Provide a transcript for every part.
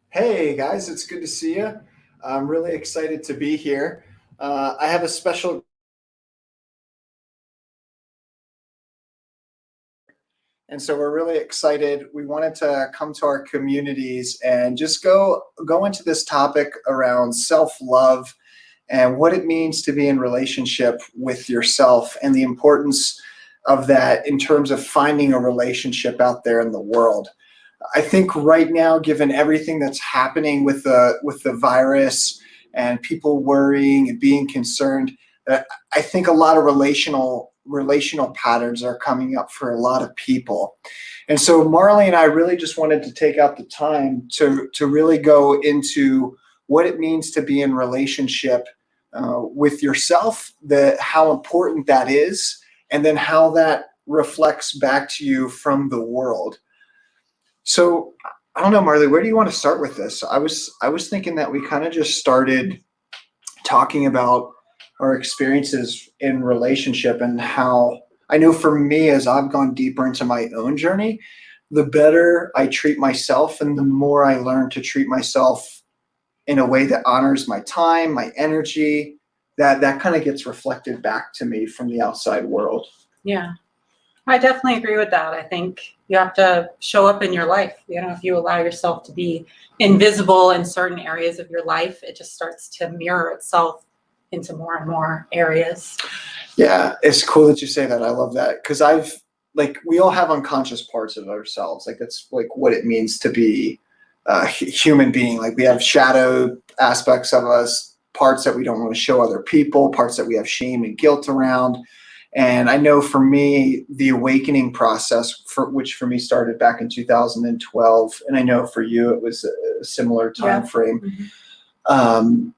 Hey guys, it's good to see you. I'm really excited to be here. I have a special, and so we're really excited. We wanted to come to our communities and just go into this topic around self-love and what it means to be in relationship with yourself and the importance of that in terms of finding a relationship out there in the world. I think right now, given everything that's happening with the virus and people worrying and being concerned, I think a lot of relational patterns are coming up for a lot of people. And so Marley and I really just wanted to take out the time to really go into what it means to be in relationship with yourself, how important that is, and then how that reflects back to you from the world. So I don't know, Marley, where do you want to start with this? I was thinking that we kind of just started talking about our experiences in relationship and how I know for me, as I've gone deeper into my own journey, the better I treat myself and the more I learn to treat myself in a way that honors my time, my energy, that kind of gets reflected back to me from the outside world. Yeah, I definitely agree with that. I think you have to show up in your life. If you allow yourself to be invisible in certain areas of your life, it just starts to mirror itself into more and more areas. Yeah, it's cool that you say that. I love that because we all have unconscious parts of ourselves. Like that's like what it means to be a human being. Like we have shadow aspects of us, parts that we don't want to show other people, parts that we have shame and guilt around. And I know for me, the awakening process, which for me started back in 2012, and I know for you it was a similar time frame. Mm-hmm.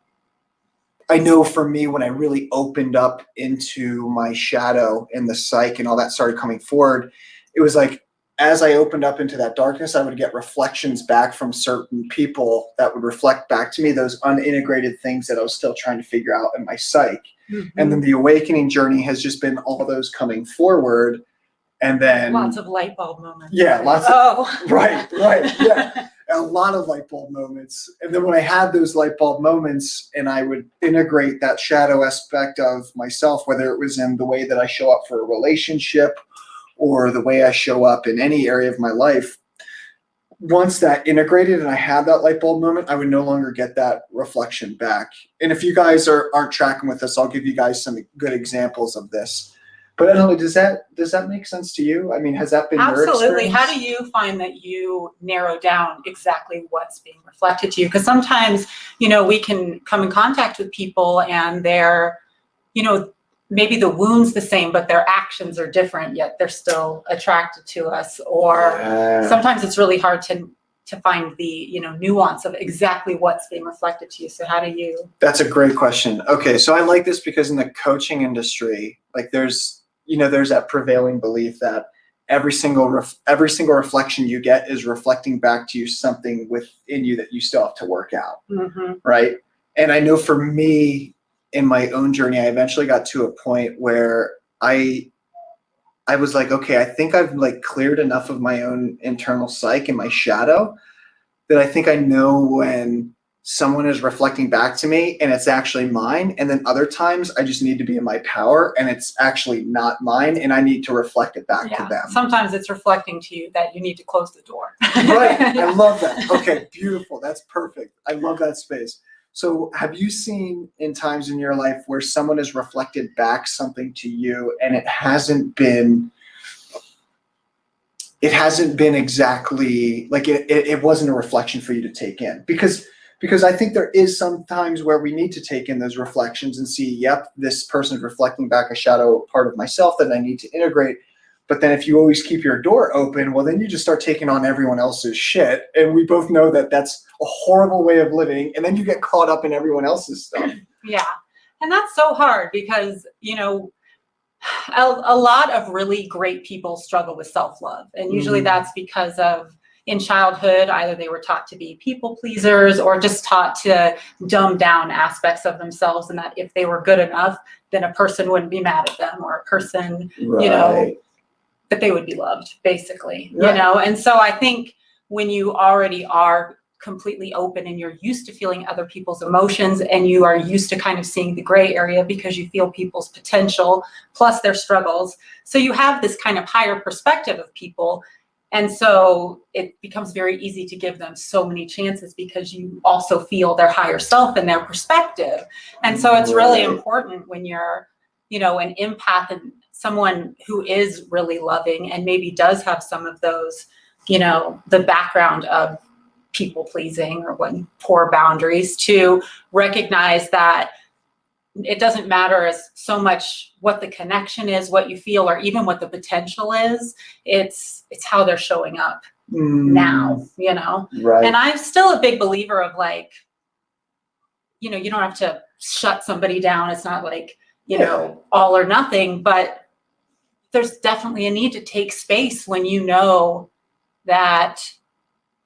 I know for me, when I really opened up into my shadow and the psyche and all that started coming forward, it was like as I opened up into that darkness, I would get reflections back from certain people that would reflect back to me those unintegrated things that I was still trying to figure out in my psyche. Mm-hmm. And then the awakening journey has just been all those coming forward. And then lots of light bulb moments. Yeah, right. Yeah. A lot of light bulb moments. And then when I had those light bulb moments and I would integrate that shadow aspect of myself, whether it was in the way that I show up for a relationship or the way I show up in any area of my life, once that integrated and I had that light bulb moment, I would no longer get that reflection back. And if you guys aren't tracking with us, I'll give you guys some good examples of this. But I don't know, does that make sense to you? I mean, has that been your experience? Absolutely. How do you find that you narrow down exactly what's being reflected to you? Because sometimes, we can come in contact with people and they're, maybe the wound's the same, but their actions are different, yet they're still attracted to us. Or sometimes it's really hard to find the, nuance of exactly what's being reflected to you. So how do you? That's a great question. Okay. So I like this because in the coaching industry, like there's that prevailing belief that every single reflection you get is reflecting back to you something within you that you still have to work out. Mm-hmm. Right. And I know for me in my own journey, I eventually got to a point where I was like, okay, I think I've cleared enough of my own internal psyche and my shadow that I think I know when someone is reflecting back to me and it's actually mine. And then other times I just need to be in my power and it's actually not mine and I need to reflect it back to them. Sometimes it's reflecting to you that you need to close the door. Right. I love that. Okay, beautiful. That's perfect. I love that space. So have you seen in times in your life where someone has reflected back something to you and it hasn't been exactly like it wasn't a reflection for you to take in? Because I think there is some times where we need to take in those reflections and see, yep, this person is reflecting back a shadow part of myself that I need to integrate. But then if you always keep your door open, well, then you just start taking on everyone else's shit. And we both know that that's a horrible way of living. And then you get caught up in everyone else's stuff. Yeah. And that's so hard because, a lot of really great people struggle with self-love. And usually that's because of in childhood, either they were taught to be people pleasers or just taught to dumb down aspects of themselves. And that if they were good enough, then a person wouldn't be mad at them or a person, that they would be loved, basically, And so I think when you already are completely open and you're used to feeling other people's emotions and you are used to kind of seeing the gray area because you feel people's potential plus their struggles. So you have this kind of higher perspective of people. And so it becomes very easy to give them so many chances because you also feel their higher self and their perspective. And so it's really important when you're, you know, an empath and someone who is really loving and maybe does have some of those, you know, the background of people pleasing or what poor boundaries, to recognize that it doesn't matter as so much what the connection is, what you feel, or even what the potential is. It's how they're showing up now, you know? Right. And I'm still a big believer of like, you know, you don't have to shut somebody down. It's not like, you know, all or nothing, but there's definitely a need to take space when you know that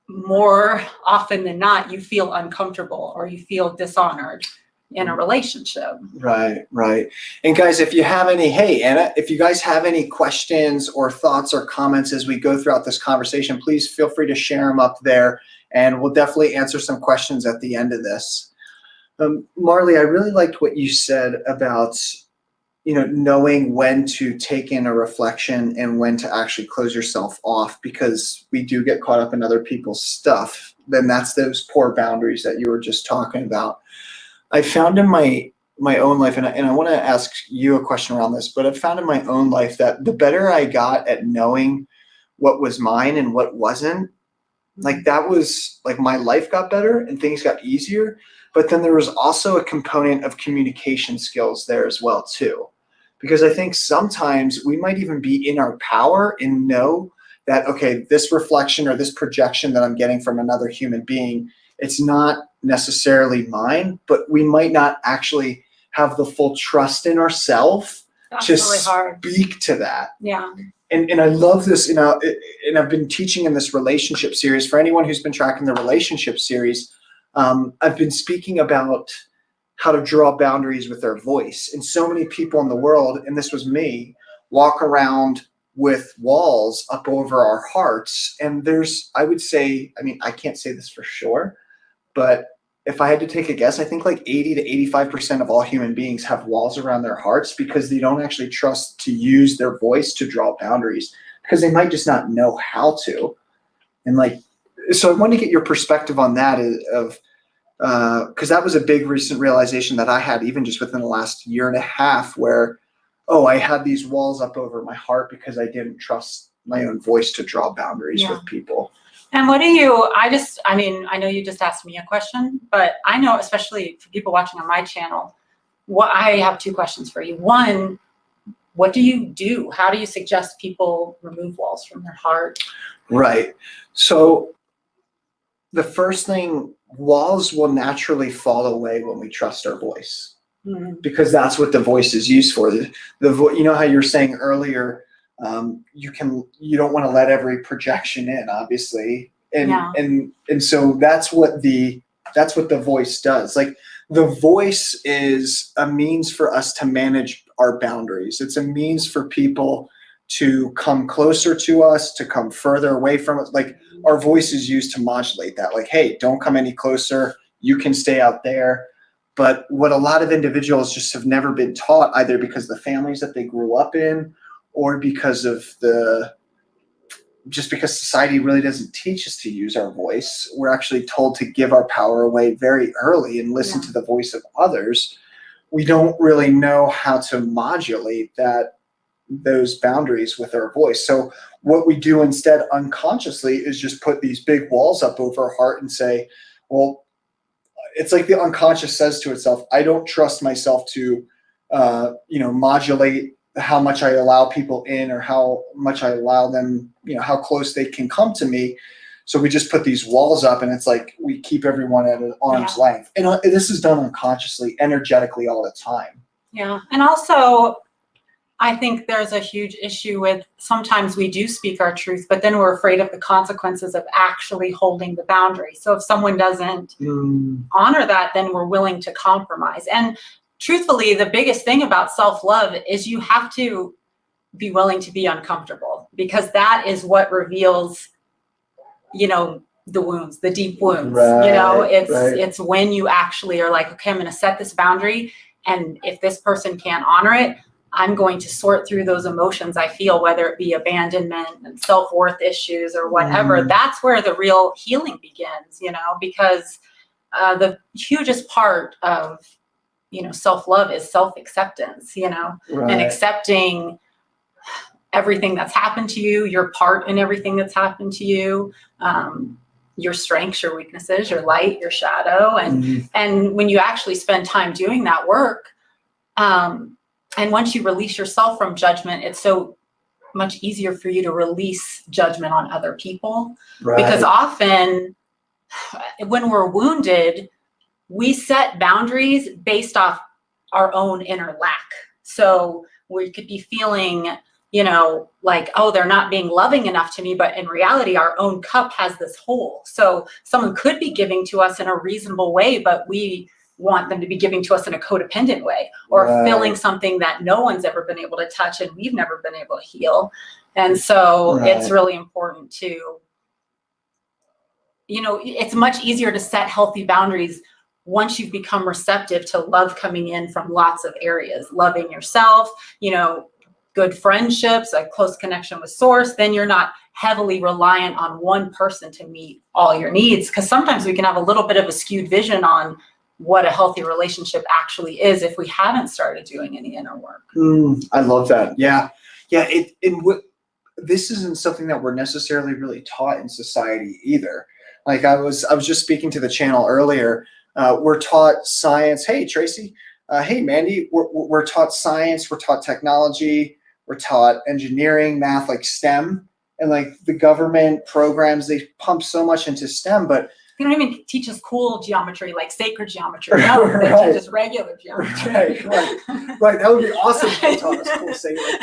more often than not, you feel uncomfortable or you feel dishonored in a relationship. Right, right. And guys, if you have any, hey, Anna, if you guys have any questions or thoughts or comments as we go throughout this conversation, please feel free to share them up there and we'll definitely answer some questions at the end of this. Marley, I really liked what you said about, you know, knowing when to take in a reflection and when to actually close yourself off, because we do get caught up in other people's stuff. Then that's those poor boundaries that you were just talking about. I found in my own life, and I want to ask you a question around this, but I've found in my own life that the better I got at knowing what was mine and what wasn't, like that was like my life got better and things got easier. But then there was also a component of communication skills there as well too. Because I think sometimes we might even be in our power and know that, okay, this reflection or this projection that I'm getting from another human being, it's not necessarily mine, but we might not actually have the full trust in ourselves to speak to that. Yeah. And I love this, you know, and I've been teaching in this relationship series. For anyone who's been tracking the relationship series, I've been speaking about how to draw boundaries with their voice. And so many people in the world, and this was me, walk around with walls up over our hearts. And there's, I would say, I mean, I can't say this for sure, but if I had to take a guess, I think like 80 to 85% of all human beings have walls around their hearts because they don't actually trust to use their voice to draw boundaries because they might just not know how to. And like, so I want to get your perspective on that of, because that was a big recent realization that I had even just within the last year and a half where, oh, I had these walls up over my heart because I didn't trust my own voice to draw boundaries with people. And what do you, I mean, I know you just asked me a question, but I know, especially for people watching on my channel, I have two questions for you. One, what do you do? How do you suggest people remove walls from their heart? Right. So the first thing, walls will naturally fall away when we trust our voice, because that's what the voice is used for. You know how you were saying earlier, you don't want to let every projection in, obviously, and so that's what the voice does. Like the voice is a means for us to manage our boundaries. It's a means for people to come closer to us, to come further away from us. Like our voice is used to modulate that. Like, hey, don't come any closer. You can stay out there. But what a lot of individuals just have never been taught, either because of the families that they grew up in, or because of because society really doesn't teach us to use our voice. We're actually told to give our power away very early and listen to the voice of others. We don't really know how to modulate those boundaries with our voice. So what we do instead unconsciously is just put these big walls up over our heart and say, well, it's like the unconscious says to itself, I don't trust myself to, modulate how much I allow people in or how much I allow them, how close they can come to me. So we just put these walls up and it's like we keep everyone at an arm's length. And this is done unconsciously, energetically all the time. Yeah. And also, I think there's a huge issue with sometimes we do speak our truth, but then we're afraid of the consequences of actually holding the boundary. So if someone doesn't honor that, then we're willing to compromise. And truthfully, the biggest thing about self-love is you have to be willing to be uncomfortable, because that is what reveals, the wounds, the deep wounds. Right, It's when you actually are like, okay, I'm going to set this boundary, and if this person can't honor it, I'm going to sort through those emotions I feel, whether it be abandonment and self-worth issues or whatever. That's where the real healing begins, because the hugest part of, self-love is self-acceptance, and accepting everything that's happened to you, your part in everything that's happened to you, your strengths, your weaknesses, your light, your shadow. And when you actually spend time doing that work, and once you release yourself from judgment, it's so much easier for you to release judgment on other people. Because often when we're wounded, we set boundaries based off our own inner lack. So we could be feeling, like, oh, they're not being loving enough to me, but in reality, our own cup has this hole. So someone could be giving to us in a reasonable way, but we want them to be giving to us in a codependent way, or filling something that no one's ever been able to touch and we've never been able to heal. And so it's really important to, it's much easier to set healthy boundaries once you've become receptive to love coming in from lots of areas, loving yourself, good friendships, a close connection with source. Then you're not heavily reliant on one person to meet all your needs. Because sometimes we can have a little bit of a skewed vision on what a healthy relationship actually is if we haven't started doing any inner work. I love that. Yeah. This isn't something that we're necessarily really taught in society either. Like I was just speaking to the channel earlier. We're taught science. Hey, Tracy. Hey, Mandy. We're taught science. We're taught technology. We're taught engineering, math, like STEM, and like the government programs, they pump so much into STEM, but they don't even teach us cool geometry, like sacred geometry. No, they teach us regular geometry. Right. That would be awesome if they taught us cool, say like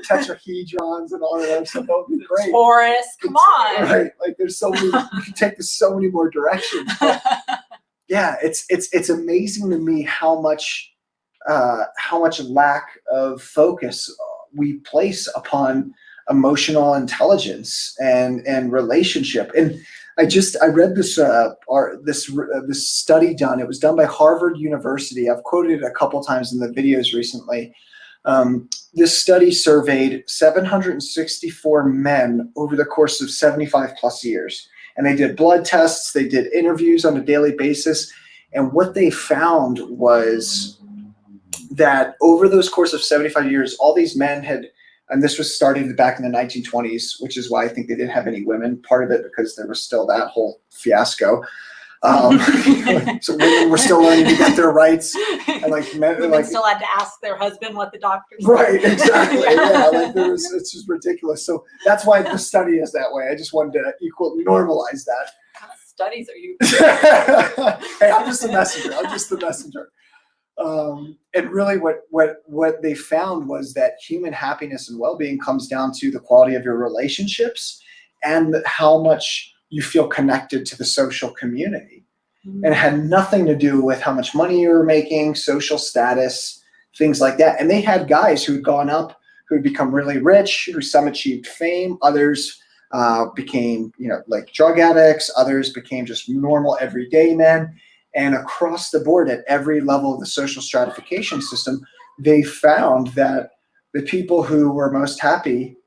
tetrahedrons and all of that stuff. That would be great. Torus, come on. Right. Like there's so many, you can take this so many more directions. But yeah, it's amazing to me how much lack of focus we place upon emotional intelligence and relationship. And I read this this study done. It was done by Harvard University. I've quoted it a couple times in the videos recently. This study surveyed 764 men over the course of 75 plus years. And they did blood tests, they did interviews on a daily basis. And what they found was that over those course of 75 years, all these men had, and this was starting back in the 1920s, which is why I think they didn't have any women, part of it because there was still that whole fiasco. So women were still learning to get their rights. And like men still had to ask their husband what the doctor said. Right, exactly. Yeah, it's just ridiculous. So that's why the study is that way. I just wanted to normalize that. What kind of studies are you? Hey, I'm just the messenger. And really what they found was that human happiness and well-being comes down to the quality of your relationships and how much you feel connected to the social community. And it had nothing to do with how much money you were making, social status, things like that. And they had guys who had gone up, who had become really rich, who some achieved fame, others became, like drug addicts, others became just normal everyday men. And across the board at every level of the social stratification system, they found that the people who were most happy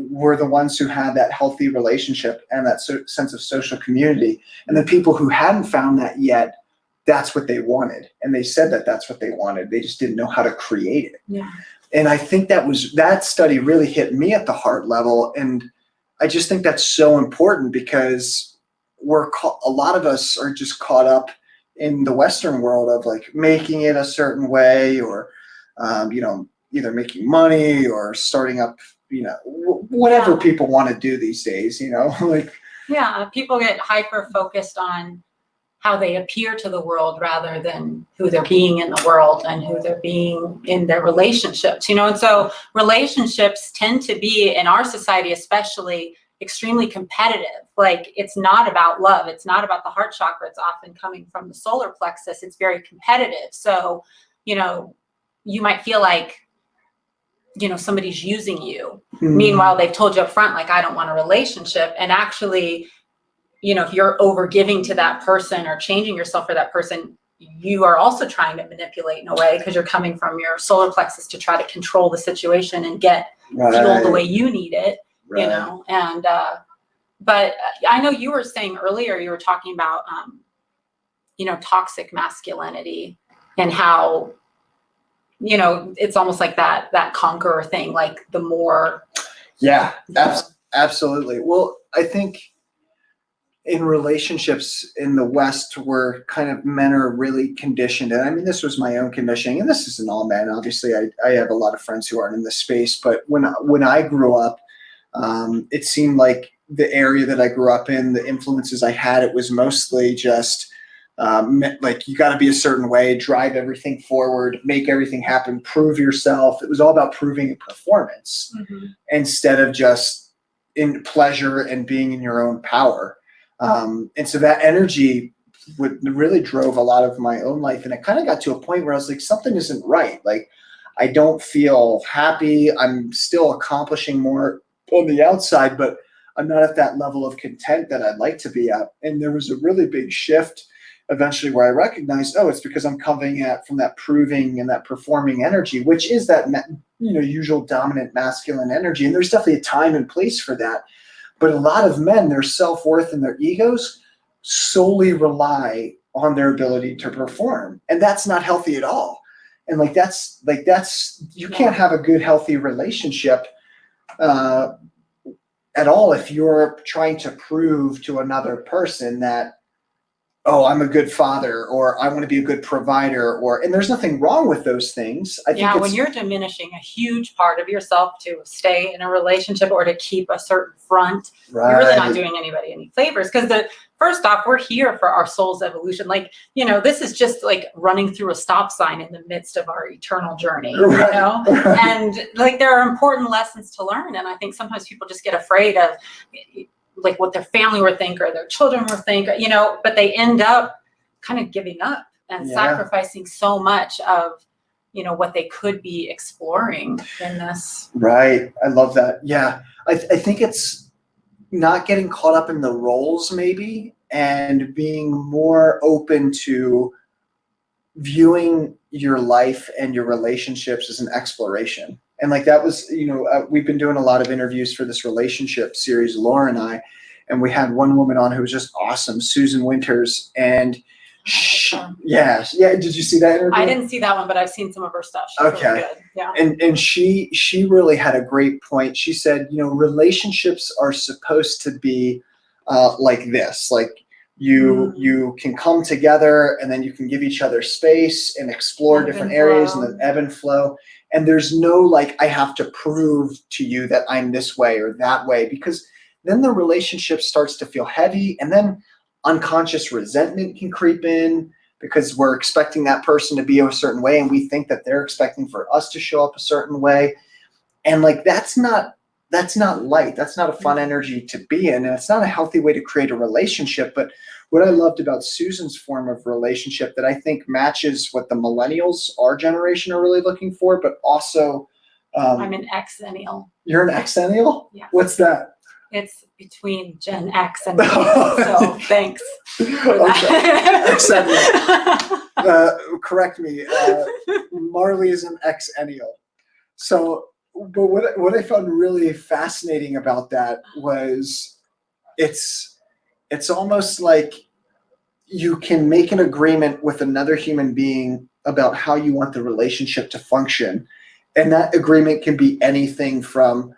were the ones who had that healthy relationship and that sense of social community. And the people who hadn't found that yet, that's what they wanted. And they said that that's what they wanted. They just didn't know how to create it. Yeah. And I think that study really hit me at the heart level. And I just think that's so important because a lot of us are just caught up in the Western world of like making it a certain way or, either making money or starting up, whatever people want to do these days, like. Yeah, people get hyper focused on how they appear to the world rather than who they're being in the world and who they're being in their relationships, and so relationships tend to be, in our society especially, extremely competitive. Like, it's not about love. It's not about the heart chakra. It's often coming from the solar plexus. It's very competitive. So, you might feel like, somebody's using you. Meanwhile, they've told you up front, like, I don't want a relationship. And actually, you know, if you're over giving to that person or changing yourself for that person, you are also trying to manipulate in a way, because you're coming from your solar plexus to try to control the situation and get fuel the way you need it, you know. And but I know you were saying earlier, you were talking about you know, toxic masculinity, and how, you know, it's almost like that conqueror thing, like the more. Yeah, absolutely. Well, I think in relationships in the West, where kind of men are really conditioned, and I mean, this was my own conditioning, and this isn't all men. Obviously, I have a lot of friends who aren't in this space, but when I grew up, it seemed like the area that I grew up in, the influences I had, it was mostly just like, you got to be a certain way, drive everything forward, make everything happen, prove yourself. It was all about proving a performance instead of just in pleasure and being in your own power. And so that energy really drove a lot of my own life. And it kind of got to a point where I was like, something isn't right. Like, I don't feel happy. I'm still accomplishing more on the outside, but I'm not at that level of content that I'd like to be at. And there was a really big shift eventually where I recognized, oh, it's because I'm coming from that proving and that performing energy, which is that, you know, usual dominant masculine energy. And there's definitely a time and place for that. But a lot of men, their self-worth and their egos solely rely on their ability to perform. And that's not healthy at all. And that's you can't have a good, healthy relationship at all if you're trying to prove to another person that, oh, I'm a good father, or I want to be a good provider, and there's nothing wrong with those things. I think when you're diminishing a huge part of yourself to stay in a relationship or to keep a certain front, you're really not doing anybody any favors. Because first off, we're here for our soul's evolution. Like, you know, this is just like running through a stop sign in the midst of our eternal journey, you know? And like, there are important lessons to learn. And I think sometimes people just get afraid of like what their family would think or their children would think, you know, but they end up kind of giving up and sacrificing so much of, you know, what they could be exploring in this. Right. I love that. Yeah. I think it's not getting caught up in the roles maybe, and being more open to viewing your life and your relationships as an exploration. And like, that was, you know, we've been doing a lot of interviews for this relationship series, Laura and I, and we had one woman on who was just awesome, Susan Winters. And yeah. Did you see that interview? I didn't see that one, but I've seen some of her stuff. She's really good. Yeah. And she really had a great point. She said, you know, relationships are supposed to be like this, like you can come together and then you can give each other space and explore different areas and then ebb and flow. And there's no like, I have to prove to you that I'm this way or that way, because then the relationship starts to feel heavy, and then unconscious resentment can creep in because we're expecting that person to be a certain way, and we think that they're expecting for us to show up a certain way. And like, that's not light. That's not a fun energy to be in. And it's not a healthy way to create a relationship. But what I loved about Susan's form of relationship that I think matches what the millennials, our generation, are really looking for, but also I'm an Xennial. You're an Xennial? Yeah. What's that? It's between Gen X and so thanks for that. Xennial. Correct me. Marley is an Xennial. So, but what I found really fascinating about that was it's almost like you can make an agreement with another human being about how you want the relationship to function. And that agreement can be anything from,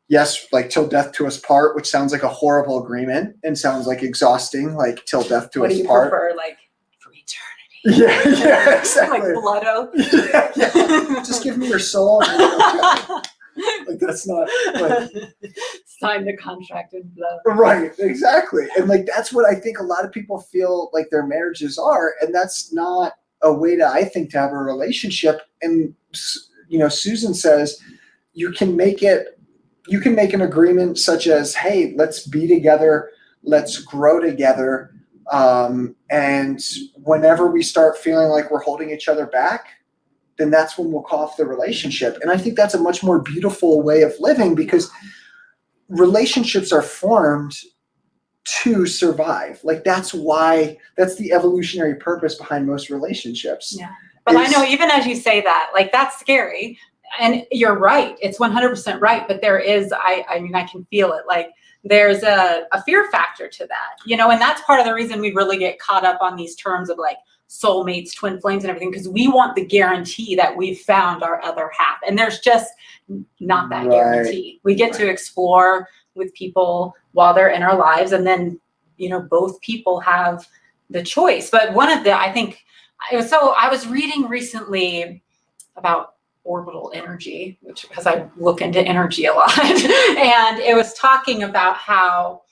yes, like till death to us part, which sounds like a horrible agreement and sounds like exhausting, like till death to us part. What do you prefer, like for eternity? Yeah, exactly. Like blood oath? Yeah. Just give me your soul. Like, that's not like, sign the contract in blood. Right, exactly. And like, that's what I think a lot of people feel like their marriages are, and that's not a way to, I think, to have a relationship. And you know, Susan says you can make an agreement such as, hey, let's be together, let's grow together, and whenever we start feeling like we're holding each other back, then that's when we'll call off the relationship. And I think that's a much more beautiful way of living, because relationships are formed to survive. Like that's the evolutionary purpose behind most relationships. Yeah. But I know even as you say that, like that's scary. And you're right. It's 100% right. But there is, I mean, I can feel it. Like there's a fear factor to that, you know, and that's part of the reason we really get caught up on these terms of like soulmates, twin flames and everything, because we want the guarantee that we've found our other half. And there's just not that guarantee. We get to explore with people while they're in our lives. And then, you know, both people have the choice. But one of the, I think, I was reading recently about orbital energy, which because I look into energy a lot, and it was talking about how,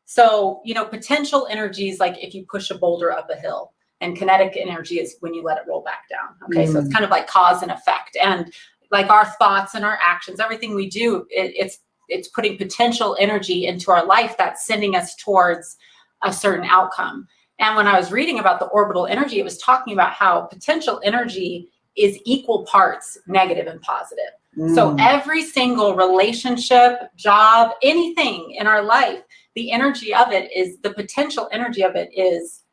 so, you know, potential energies, like if you push a boulder up a hill, and kinetic energy is when you let it roll back down. Okay, so it's kind of like cause and effect, and like our thoughts and our actions, everything we do, it's putting potential energy into our life that's sending us towards a certain outcome. And when I was reading about the orbital energy, it was talking about how potential energy is equal parts negative and positive. So every single relationship, job, anything in our life, the energy of it is, the potential energy of it is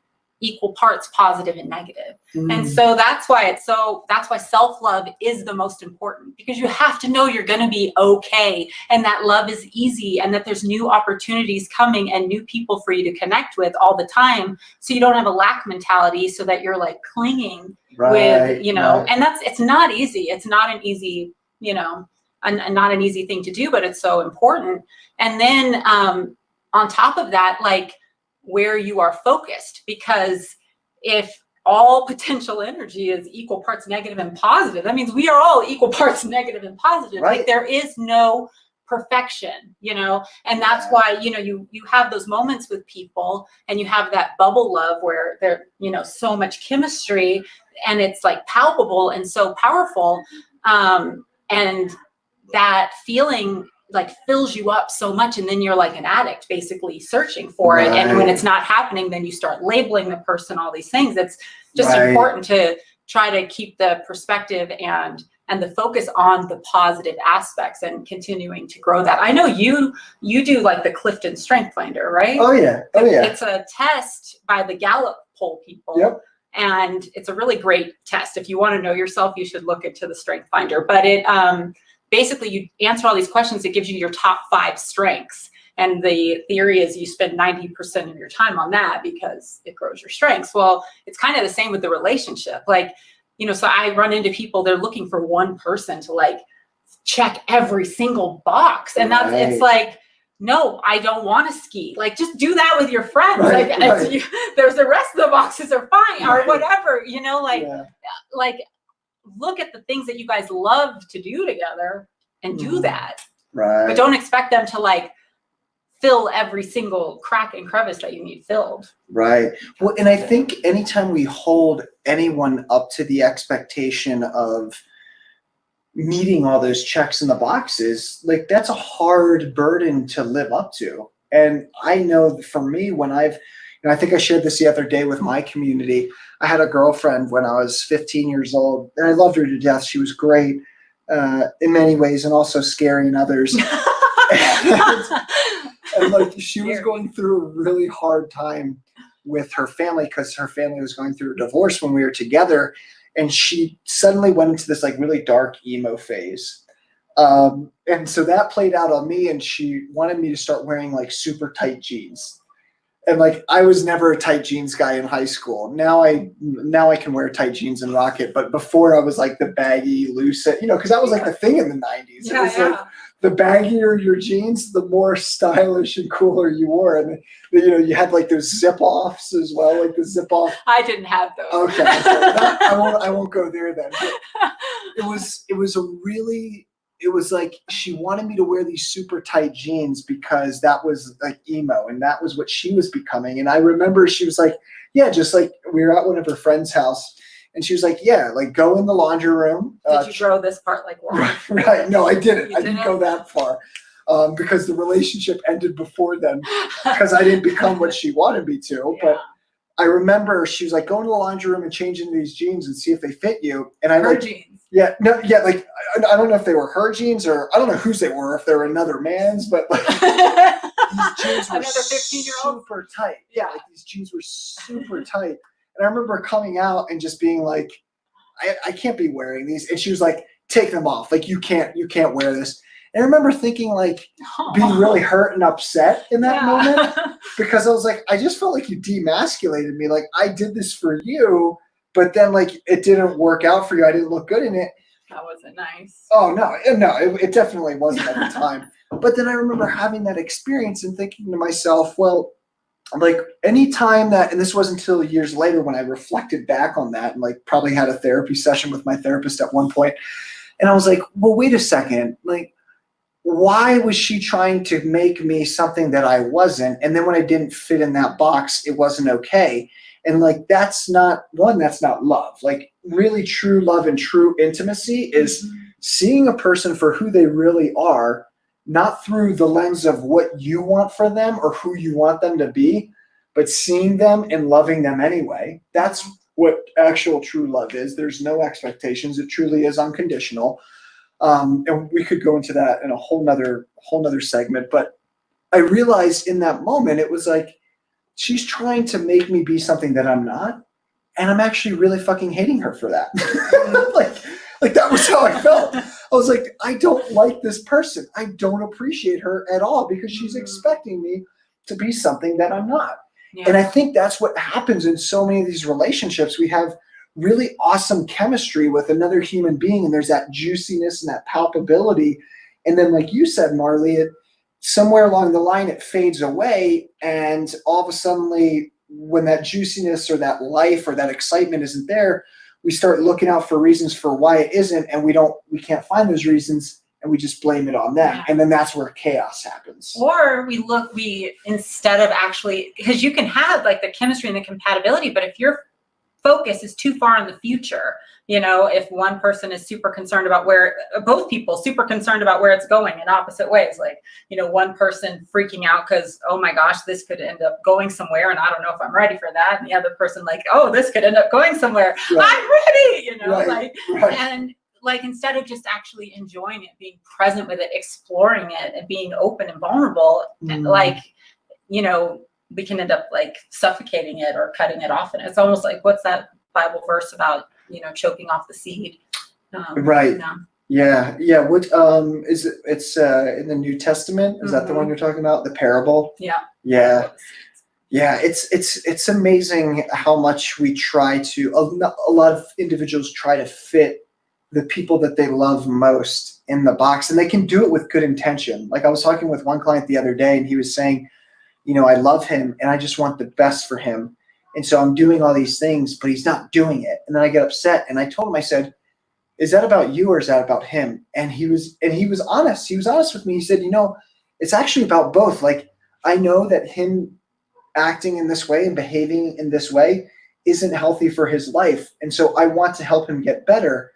equal parts positive and negative. And so that's why self-love is the most important, because you have to know you're going to be okay, and that love is easy, and that there's new opportunities coming and new people for you to connect with all the time, so you don't have a lack mentality, so that you're like clinging with, you know, and it's not easy. It's not an easy, you know, not an easy thing to do, but it's so important. And then on top of that, like where you are focused, because if all potential energy is equal parts negative and positive, that means we are all equal parts negative and positive. Like there is no perfection, you know, and that's why, you know, you have those moments with people and you have that bubble love where there, you know, so much chemistry and it's like palpable and so powerful. And that feeling like fills you up so much, and then you're like an addict basically searching for it. And when it's not happening, then you start labeling the person, all these things. It's just important to try to keep the perspective and the focus on the positive aspects and continuing to grow that. I know you do like the Clifton Strength Finder, right? Oh yeah. It's a test by the Gallup poll people. Yep. And it's a really great test. If you want to know yourself, you should look into the Strength Finder. But it basically, you answer all these questions, it gives you your top 5 strengths. And the theory is you spend 90% of your time on that because it grows your strengths. Well, it's kind of the same with the relationship. Like, you know, so I run into people, they're looking for one person to like check every single box. And that's, it's like, no, I don't want to ski. Like, just do that with your friends. There's the rest of the boxes are fine or whatever, you know, like, look at the things that you guys love to do together and do that. But don't expect them to like fill every single crack and crevice that you need filled. Well, and I think anytime we hold anyone up to the expectation of meeting all those checks in the boxes, like that's a hard burden to live up to. And I know for me, when I think I shared this the other day with my community, I had a girlfriend when I was 15 years old, and I loved her to death. She was great in many ways and also scary in others. and like she was going through a really hard time with her family because her family was going through a divorce when we were together. And she suddenly went into this like really dark emo phase. And so that played out on me, and she wanted me to start wearing like super tight jeans. And like, I was never a tight jeans guy in high school. Now I can wear tight jeans and rock it. But before I was like the baggy, loose, you know, because that was like the thing in the 90s. It was like the baggier your jeans, the more stylish and cooler you were. And, you know, you had like those zip offs as well, like the zip off. I didn't have those. Okay. So I won't go there then. But it was like she wanted me to wear these super tight jeans because that was like emo, and that was what she was becoming. And I remember she was like, yeah, just like we were at one of her friend's house, and she was like, yeah, like go in the laundry room. Did you grow this part like one? Right. No, I didn't. I didn't go that far because the relationship ended before then because I didn't become what she wanted me to. I remember she was like, go into the laundry room and change into these jeans and see if they fit you. And I Her like, jeans. yeah, no, yeah, like I don't know if they were her jeans or I don't know whose they were, if they were another man's, but like these jeans were Another 15-year-old. super tight. Yeah, like these jeans were super tight. And I remember coming out and just being like, I can't be wearing these. And she was like, take them off. Like you can't wear this. And I remember thinking like being really hurt and upset in that moment because I was like, I just felt like you demasculated me. Like I did this for you, but then like it didn't work out for you. I didn't look good in it. That wasn't nice. Oh no, it definitely wasn't at the time. But then I remember having that experience and thinking to myself, well, like any time that, and this wasn't until years later when I reflected back on that and like probably had a therapy session with my therapist at one point, and I was like, well, wait a second, like why was she trying to make me something that I wasn't? And then when I didn't fit in that box, it wasn't okay. And like that's not love. Like really true love and true intimacy is seeing a person for who they really are, not through the lens of what you want for them or who you want them to be, but seeing them and loving them anyway. That's what actual true love is. There's no expectations. It truly is unconditional. And we could go into that in a whole nother segment. But I realized in that moment, it was like, she's trying to make me be something that I'm not. And I'm actually really fucking hating her for that. like that was how I felt. I was like, I don't like this person. I don't appreciate her at all because she's expecting me to be something that I'm not. Yeah. And I think that's what happens in so many of these relationships. We have really awesome chemistry with another human being, and there's that juiciness and that palpability. And then, like you said, Marley, somewhere along the line, it fades away. And all of a sudden, when that juiciness or that life or that excitement isn't there, we start looking out for reasons for why it isn't. And we can't find those reasons, and we just blame it on them. Yeah. And then that's where chaos happens. Or instead of actually, because you can have like the chemistry and the compatibility, but if your focus is too far in the future, if one person is super concerned about both people super concerned about where it's going in opposite ways, like, one person freaking out because, oh my gosh, this could end up going somewhere and I don't know if I'm ready for that. And the other person like, oh, this could end up going somewhere. Right. I'm ready, Right. And like, instead of just actually enjoying it, being present with it, exploring it and being open and vulnerable, we can end up like suffocating it or cutting it off. And it's almost like, what's that Bible verse about, choking off the seed? Right. Yeah. What is it? It's in the New Testament. Is that the one you're talking about? The parable? Yeah. Yeah. Yeah. It's amazing how much we try to, a lot of individuals try to fit the people that they love most in the box, and they can do it with good intention. Like I was talking with one client the other day, and he was saying, I love him and I just want the best for him. And so I'm doing all these things, but he's not doing it. And then I get upset, and I told him, I said, is that about you or is that about him? And he was honest. He was honest with me. He said, it's actually about both. Like, I know that him acting in this way and behaving in this way isn't healthy for his life. And so I want to help him get better.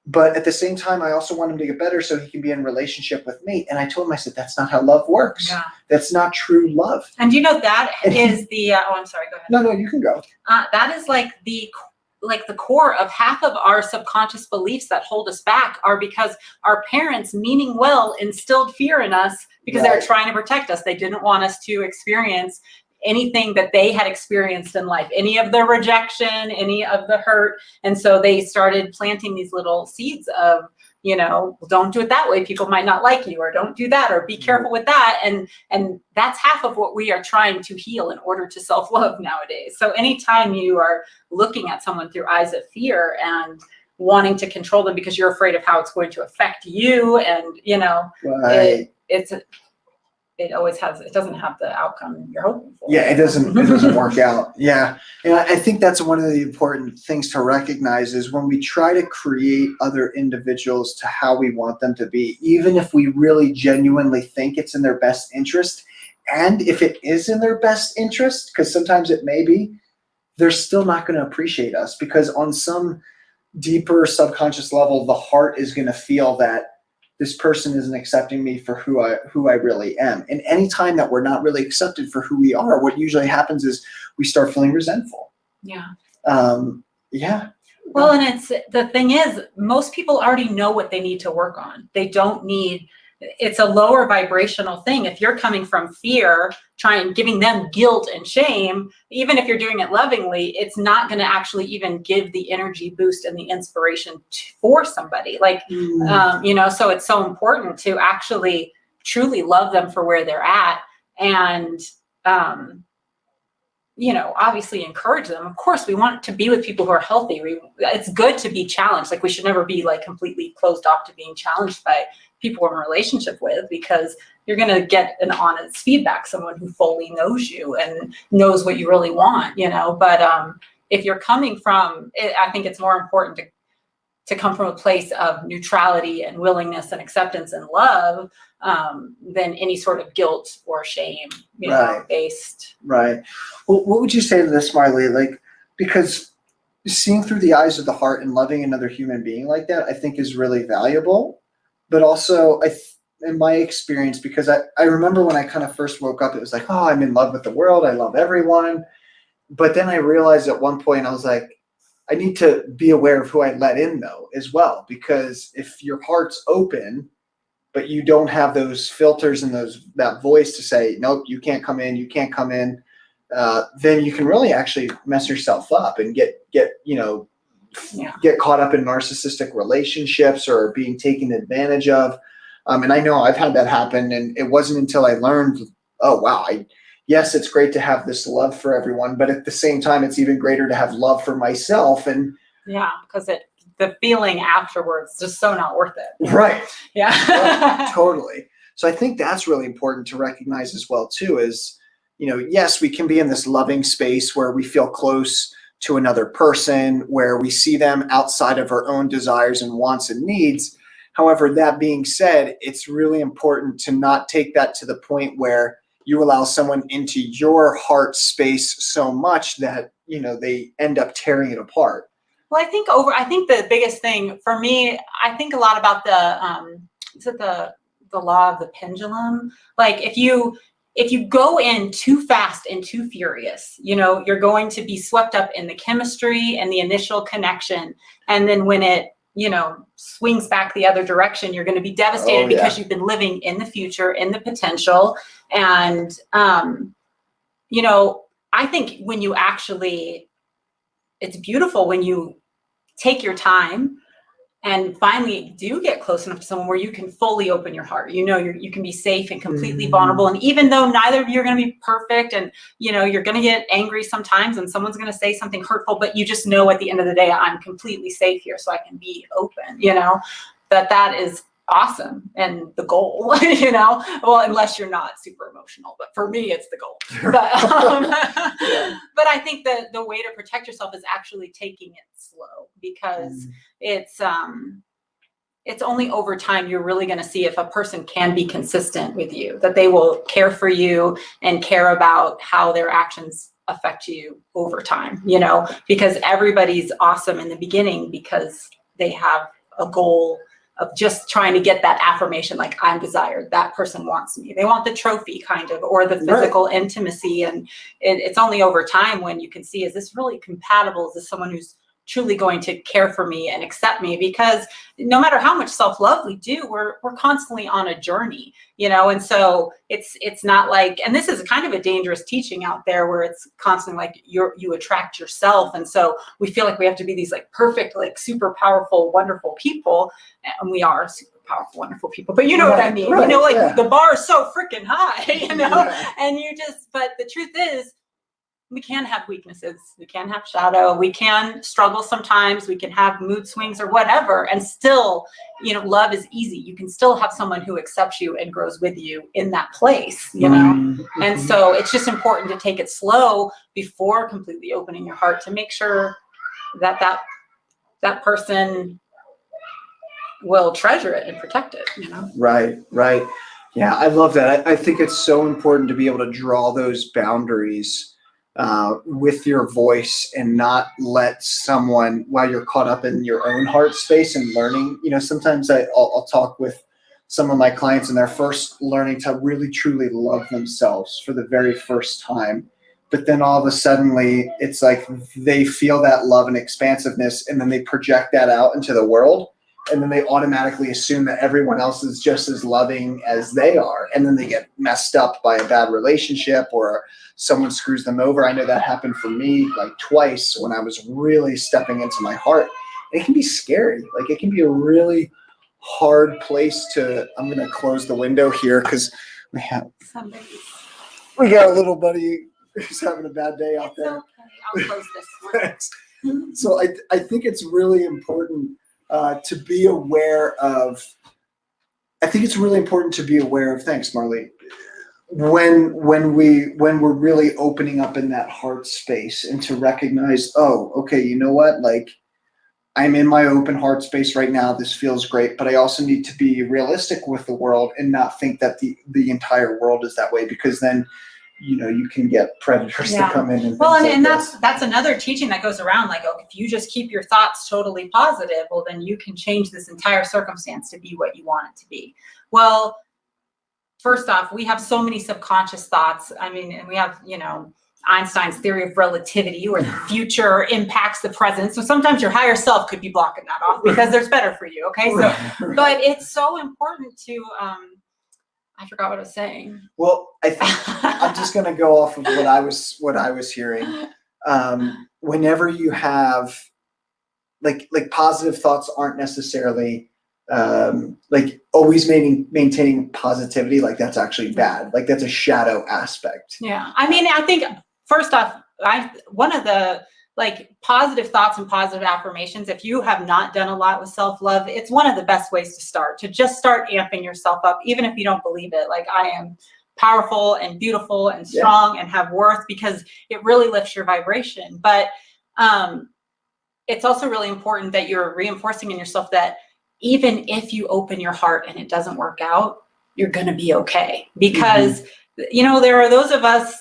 But at the same time, I also want him to get better so he can be in relationship with me. And I told him, I said, that's not how love works. Yeah. That's not true love. And that is the, I'm sorry, go ahead. No, you can go. That is like the core of half of our subconscious beliefs that hold us back are because our parents, meaning well, instilled fear in us because they were trying to protect us. They didn't want us to experience anything that they had experienced in life, any of the rejection, any of the hurt. And so they started planting these little seeds of, don't do it that way. People might not like you, or don't do that, or be careful with that. And that's half of what we are trying to heal in order to self-love nowadays. So anytime you are looking at someone through eyes of fear and wanting to control them because you're afraid of how it's going to affect you, and, it doesn't have the outcome you're hoping for. Yeah, it doesn't work out. Yeah. And I think that's one of the important things to recognize is when we try to create other individuals to how we want them to be, even if we really genuinely think it's in their best interest, and if it is in their best interest, because sometimes it may be, they're still not going to appreciate us, because on some deeper subconscious level, the heart is going to feel that this person isn't accepting me for who I really am. And anytime that we're not really accepted for who we are, what usually happens is we start feeling resentful. Yeah. Yeah. Well, and it's, the thing is, most people already know what they need to work on. They don't need, it's a lower vibrational thing. If you're coming from fear, giving them guilt and shame, even if you're doing it lovingly, it's not going to actually even give the energy boost and the inspiration for somebody. Like, you know, so it's so important to actually truly love them for where they're at. And, you know, obviously encourage them. Of course, we want to be with people who are healthy. It's good to be challenged. Like, we should never be like completely closed off to being challenged by people we're in a relationship with, because you're going to get an honest feedback, someone who fully knows you and knows what you really want, you know. But if you're coming from, I think it's more important to come from a place of neutrality and willingness and acceptance and love, than any sort of guilt or shame, you know, based. Right. Well, what would you say to this, Marley? Like, because seeing through the eyes of the heart and loving another human being like that, I think is really valuable. But also, in my experience, because I remember when I kind of first woke up, it was like, oh, I'm in love with the world. I love everyone. But then I realized at one point, I was like, I need to be aware of who I let in, though, as well. Because if your heart's open, but you don't have those filters and that voice to say, nope, you can't come in, you can't come in, then you can really actually mess yourself up and get caught up in narcissistic relationships or being taken advantage of. And I know I've had that happen, and it wasn't until I learned, oh, wow, yes, it's great to have this love for everyone, but at the same time, it's even greater to have love for myself. And yeah, because the feeling afterwards is just so not worth it. Right. Yeah. Right. Totally. So I think that's really important to recognize as well, too, is, you know, yes, we can be in this loving space where we feel close to another person, where we see them outside of our own desires and wants and needs. However, that being said, it's really important to not take that to the point where you allow someone into your heart space so much that, you know, they end up tearing it apart. Well, I think the biggest thing for me, I think a lot about the law of the pendulum. Like, if you go in too fast and too furious, you know, you're going to be swept up in the chemistry and the initial connection. And then when it, you know, swings back the other direction, you're going to be devastated because you've been living in the future, in the potential. And, you know, I think when you actually, it's beautiful when you take your time and finally do get close enough to someone where you can fully open your heart. You know, you can be safe and completely vulnerable. And even though neither of you are going to be perfect, and, you know, you're going to get angry sometimes and someone's going to say something hurtful, but you just know at the end of the day, I'm completely safe here, so I can be open, you know, that is awesome and the goal, you know, well, unless you're not super emotional, but for me, it's the goal. But, but I think that the way to protect yourself is actually taking it slow, because it's only over time you're really going to see if a person can be consistent with you, that they will care for you and care about how their actions affect you over time, you know, because everybody's awesome in the beginning because they have a goal of just trying to get that affirmation, like, I'm desired, that person wants me. They want the trophy, kind of, or the physical intimacy. And it's only over time when you can see, is this really compatible? Is this someone who's truly going to care for me and accept me? Because no matter how much self-love we do, we're constantly on a journey, you know? And so it's not like, and this is kind of a dangerous teaching out there where it's constantly like you attract yourself. And so we feel like we have to be these like perfect, like super powerful, wonderful people. And we are super powerful, wonderful people, but you know what I mean? You know, like the bar is so freaking high, you know, and but the truth is, we can have weaknesses. We can have shadow. We can struggle sometimes. We can have mood swings or whatever. And still, you know, love is easy. You can still have someone who accepts you and grows with you in that place, you know? And so it's just important to take it slow before completely opening your heart, to make sure that person will treasure it and protect it, you know? Right. Yeah, I love that. I think it's so important to be able to draw those boundaries with your voice and not let someone, while you're caught up in your own heart space and learning, you know, sometimes I'll talk with some of my clients and they're first learning to really truly love themselves for the very first time. But then all of a sudden, it's like they feel that love and expansiveness, and then they project that out into the world. And then they automatically assume that everyone else is just as loving as they are. And then they get messed up by a bad relationship or someone screws them over. I know that happened for me like twice when I was really stepping into my heart. It can be scary. Like it can be a really hard place to, I'm going to close the window here because we got a little buddy who's having a bad day out there. Okay. I'll close this one. So I think it's really important to be aware of. I think it's really important to be aware of. Thanks, Marley. When we're really opening up in that heart space and to recognize, oh, okay, you know what? Like I'm in my open heart space right now. This feels great, but I also need to be realistic with the world and not think that the entire world is that way, because then you can get predators that come in and that's another teaching that goes around, like, oh, if you just keep your thoughts totally positive, well, then you can change this entire circumstance to be what you want it to be. Well, first off, we have so many subconscious thoughts. I mean, and we have, Einstein's theory of relativity, where the future impacts the present. So sometimes your higher self could be blocking that off because there's better for you. Okay. So, but it's so important to, I forgot what I was saying. Well, I think I'm just going to go off of what I was hearing. Whenever you have like positive thoughts aren't necessarily like always maintaining positivity. Like that's actually bad. Like that's a shadow aspect. Yeah. I mean, I think first off, one of the like positive thoughts and positive affirmations, if you have not done a lot with self-love, it's one of the best ways to start, to just start amping yourself up, even if you don't believe it. Like I am powerful and beautiful and strong and have worth, because it really lifts your vibration. But it's also really important that you're reinforcing in yourself that even if you open your heart and it doesn't work out, you're going to be okay. Because, there are those of us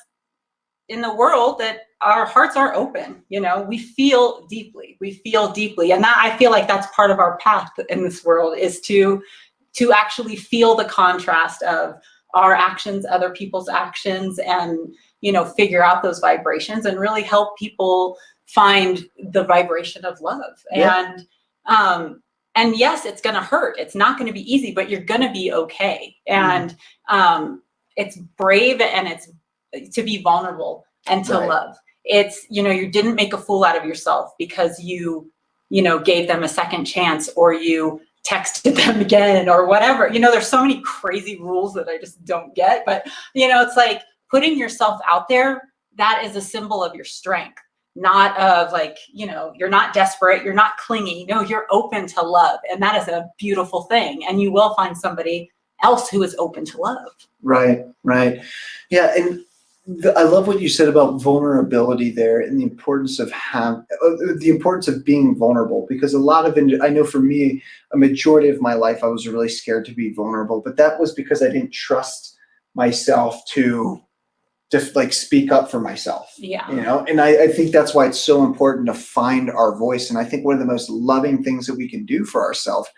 in the world that our hearts are open. We feel deeply. And that, I feel like that's part of our path in this world, is to actually feel the contrast of our actions, other people's actions, and, figure out those vibrations and really help people find the vibration of love. Yeah. And yes, it's going to hurt. It's not going to be easy, but you're going to be okay. And it's brave, and it's to be vulnerable and to love. It's, you didn't make a fool out of yourself because you gave them a second chance, or you texted them again, or whatever. There's so many crazy rules that I just don't get, but it's like putting yourself out there. That is a symbol of your strength. Not of like, you're not desperate, you're not clingy. No, you're open to love. And that is a beautiful thing. And you will find somebody else who is open to love. Right. Yeah. And I love what you said about vulnerability there, and the importance of being vulnerable, because I know for me, a majority of my life, I was really scared to be vulnerable, but that was because I didn't trust myself to like speak up for myself. Yeah. And I think that's why it's so important to find our voice. And I think one of the most loving things that we can do for ourselves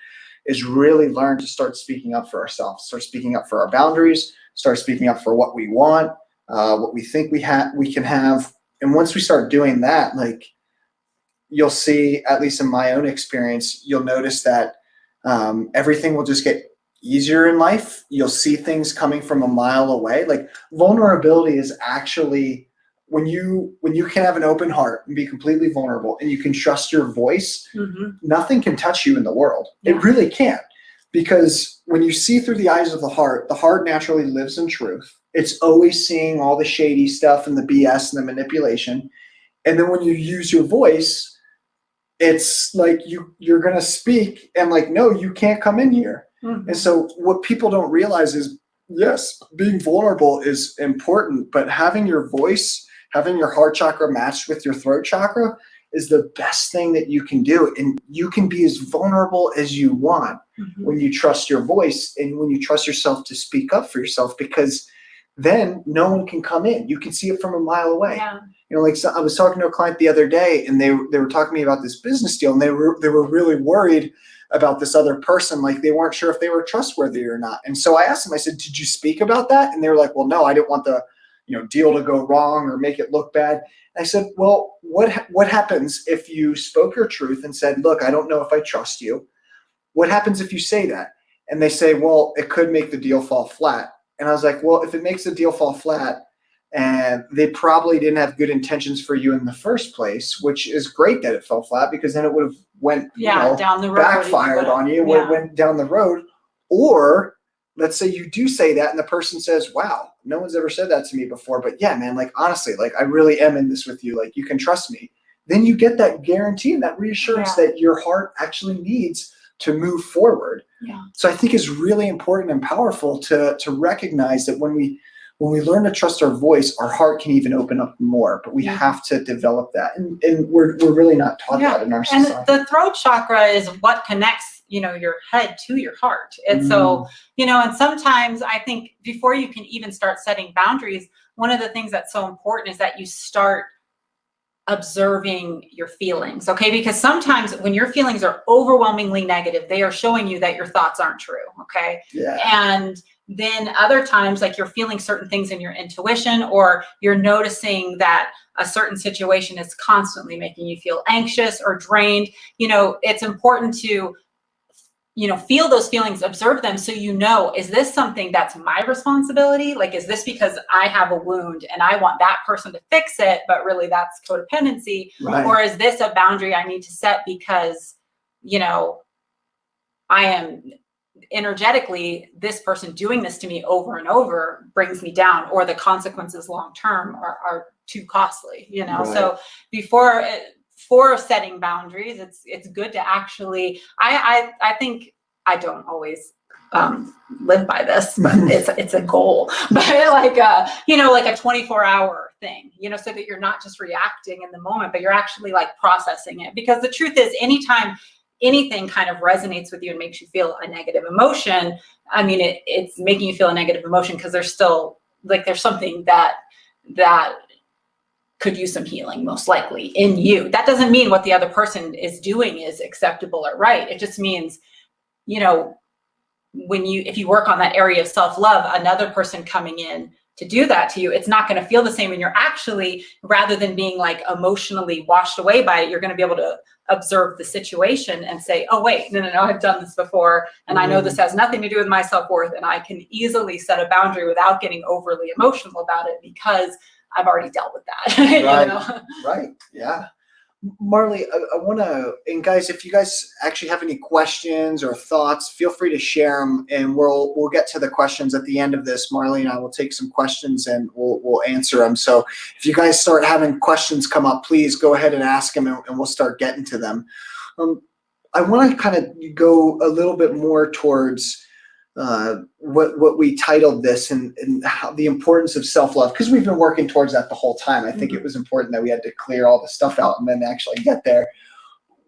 is really learn to start speaking up for ourselves, start speaking up for our boundaries, start speaking up for what we want, what we think we can have. And once we start doing that, like you'll see, at least in my own experience, you'll notice that everything will just get easier in life. You'll see things coming from a mile away. Like vulnerability is actually when you can have an open heart and be completely vulnerable, and you can trust your voice, nothing can touch you in the world. Yeah. It really can't. Because when you see through the eyes of the heart naturally lives in truth. It's always seeing all the shady stuff and the BS and the manipulation. And then when you use your voice, it's like you're going to speak and like, no, you can't come in here. And so what people don't realize is, yes, being vulnerable is important, but having your voice, having your heart chakra matched with your throat chakra is the best thing that you can do. And you can be as vulnerable as you want when you trust your voice and when you trust yourself to speak up for yourself, because then no one can come in. You can see it from a mile away. Yeah. I was talking to a client the other day, and they were talking to me about this business deal, and they were really worried about this other person, like they weren't sure if they were trustworthy or not. And so I asked them, I said, did you speak about that? And they were like, well, no, I didn't want the deal to go wrong or make it look bad. And I said, well, what happens if you spoke your truth and said, look, I don't know if I trust you. What happens if you say that? And they say, well, it could make the deal fall flat. And I was like, well, if it makes the deal fall flat, and they probably didn't have good intentions for you in the first place, which is great that it fell flat, because then it would have went, down the road, backfired on you, went down the road. Or let's say you do say that and the person says, wow, no one's ever said that to me before, but yeah, man, like honestly, like I really am in this with you, like you can trust me. Then you get that guarantee and that reassurance that your heart actually needs to move forward. Yeah. So I think it's really important and powerful to recognize that when we learn to trust our voice, our heart can even open up more, but we have to develop that. And we're really not taught that in our society. And the throat chakra is what connects, your head to your heart. And so, and sometimes I think before you can even start setting boundaries, one of the things that's so important is that you start observing your feelings, okay? Because sometimes when your feelings are overwhelmingly negative, they are showing you that your thoughts aren't true, okay? Yeah. And then other times, like you're feeling certain things in your intuition, or you're noticing that a certain situation is constantly making you feel anxious or drained. It's important to, feel those feelings, observe them, so is this something that's my responsibility? Like, is this because I have a wound and I want that person to fix it, but really that's codependency? Right. Or is this a boundary I need to set because, I am energetically, this person doing this to me over and over brings me down, or the consequences long term are too costly, Right. So for setting boundaries, it's good to actually, I think I don't always live by this, but it's a goal, but like a 24-hour thing, so that you're not just reacting in the moment, but you're actually like processing it. Because the truth is, anytime anything kind of resonates with you and makes you feel a negative emotion, I mean, it's making you feel a negative emotion because there's still there's something that could use some healing, most likely in you. That doesn't mean what the other person is doing is acceptable or right. It just means, if you work on that area of self-love, another person coming in to do that to you, it's not going to feel the same. And you're actually, rather than being like emotionally washed away by it, you're going to be able to observe the situation and say, oh, wait, no, I've done this before. And I know this has nothing to do with my self-worth. And I can easily set a boundary without getting overly emotional about it because I've already dealt with that. Right. Right. Yeah. Marley, I want to, and guys, if you guys actually have any questions or thoughts, feel free to share them, and we'll get to the questions at the end of this. Marley and I will take some questions and we'll answer them. So if you guys start having questions come up, please go ahead and ask them, and we'll start getting to them. I want to kind of go a little bit more towards what we titled this, and how the importance of self-love, because we've been working towards that the whole time. I think it was important that we had to clear all the stuff out and then actually get there.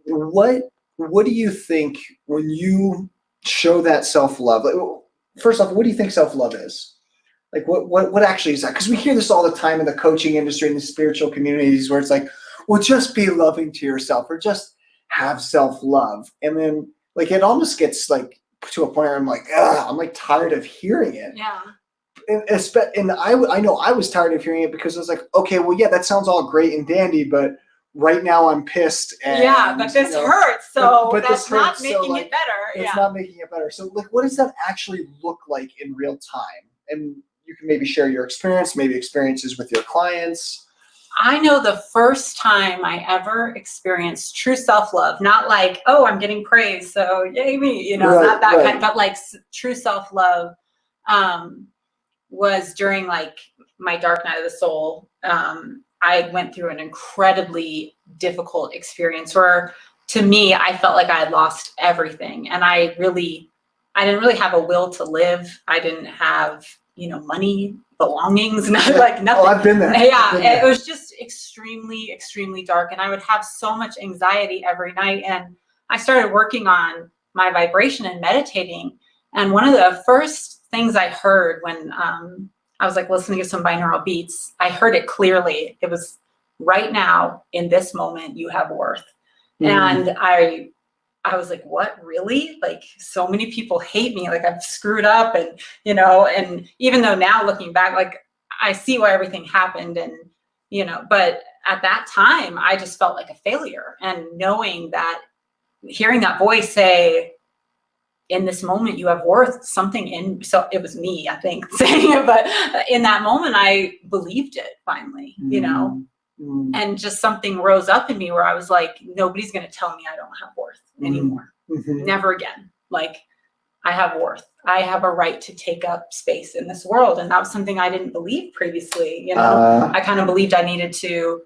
What do you think when you show that self-love? First off, what do you think self-love is? Like what actually is that? Because we hear this all the time in the coaching industry and the spiritual communities, where it's like, well, just be loving to yourself, or just have self-love. And then like it almost gets like to a point where I'm like, I'm like tired of hearing it. Yeah. And I know I was tired of hearing it, because I was like, okay, well, yeah, that sounds all great and dandy, but right now I'm pissed. And, but this hurts. So but that's this not hurts, making like, it better. It's not making it better. So like, what does that actually look like in real time? And you can maybe share your experience, maybe experiences with your clients. I know the first time I ever experienced true self-love, not like, oh, I'm getting praise, so yay me, not that kind, but like true self-love, was during like my dark night of the soul. I went through an incredibly difficult experience where, to me, I felt like I had lost everything, and I didn't really have a will to live. I didn't have, money, belongings, like nothing. Oh, I've been there. Yeah, it was just extremely, extremely dark, and I would have so much anxiety every night. And I started working on my vibration and meditating. And one of the first things I heard when I was like listening to some binaural beats, I heard it clearly. It was, right now, in this moment, you have worth. And I was like, what, really? Like, so many people hate me. Like, I've screwed up. And, you know, and even though now looking back, like, I see why everything happened. And, you know, but at that time, I just felt like a failure. And knowing that, hearing that voice say, in this moment, you have worth, something in, so it was me, I think, saying it, but in that moment, I believed it finally, you know, and just something rose up in me where I was like, nobody's going to tell me I don't have worth anymore. Never again. Like, I have worth. I have a right to take up space in this world. And that was something I didn't believe previously. You know, I kind of believed I needed to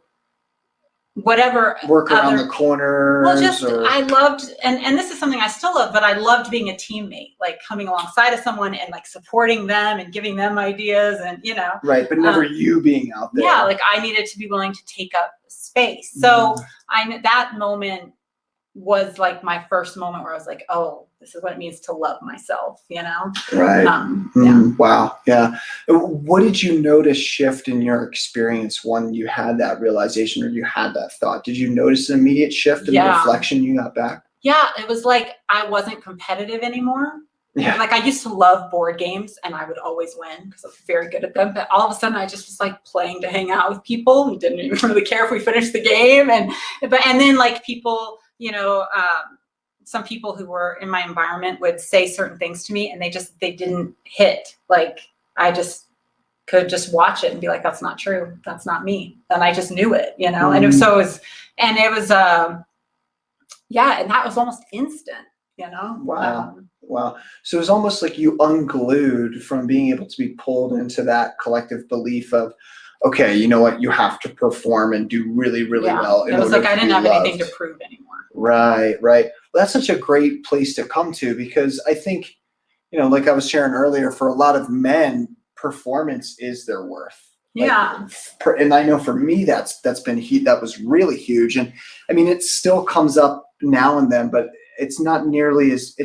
whatever work around the corner. Well, just I loved, and this is something I still love, but I loved being a teammate, like coming alongside of someone and like supporting them and giving them ideas, and you know. Right, but never you being out there. Yeah, like I needed to be willing to take up space. So that moment was like my first moment where I was like, oh, this is what it means to love myself, you know? Right. Yeah. Wow. Yeah. What did you notice shift in your experience when you had that realization or you had that thought? Did you notice an immediate shift in the reflection you got back? Yeah, it was like I wasn't competitive anymore. Yeah. Like I used to love board games and I would always win because I was very good at them. But all of a sudden I just was like playing to hang out with people and didn't even really care if we finished the game. And then like people, you know, some people who were in my environment would say certain things to me and they didn't hit. Like I just could just watch it and be like, that's not true. That's not me. And I just knew it, you know? And it was, and that was almost instant, you know? Wow. Wow. So it was almost like you unglued from being able to be pulled into that collective belief of, okay, you know what, you have to perform and do really, really well. It was like I didn't have anything to prove anymore. Right, right. Well, that's such a great place to come to because I think, you know, like I was sharing earlier, for a lot of men, performance is their worth. Yeah. Like, and I know for me, that was really huge. And I mean, it still comes up now and then, but it's not nearly as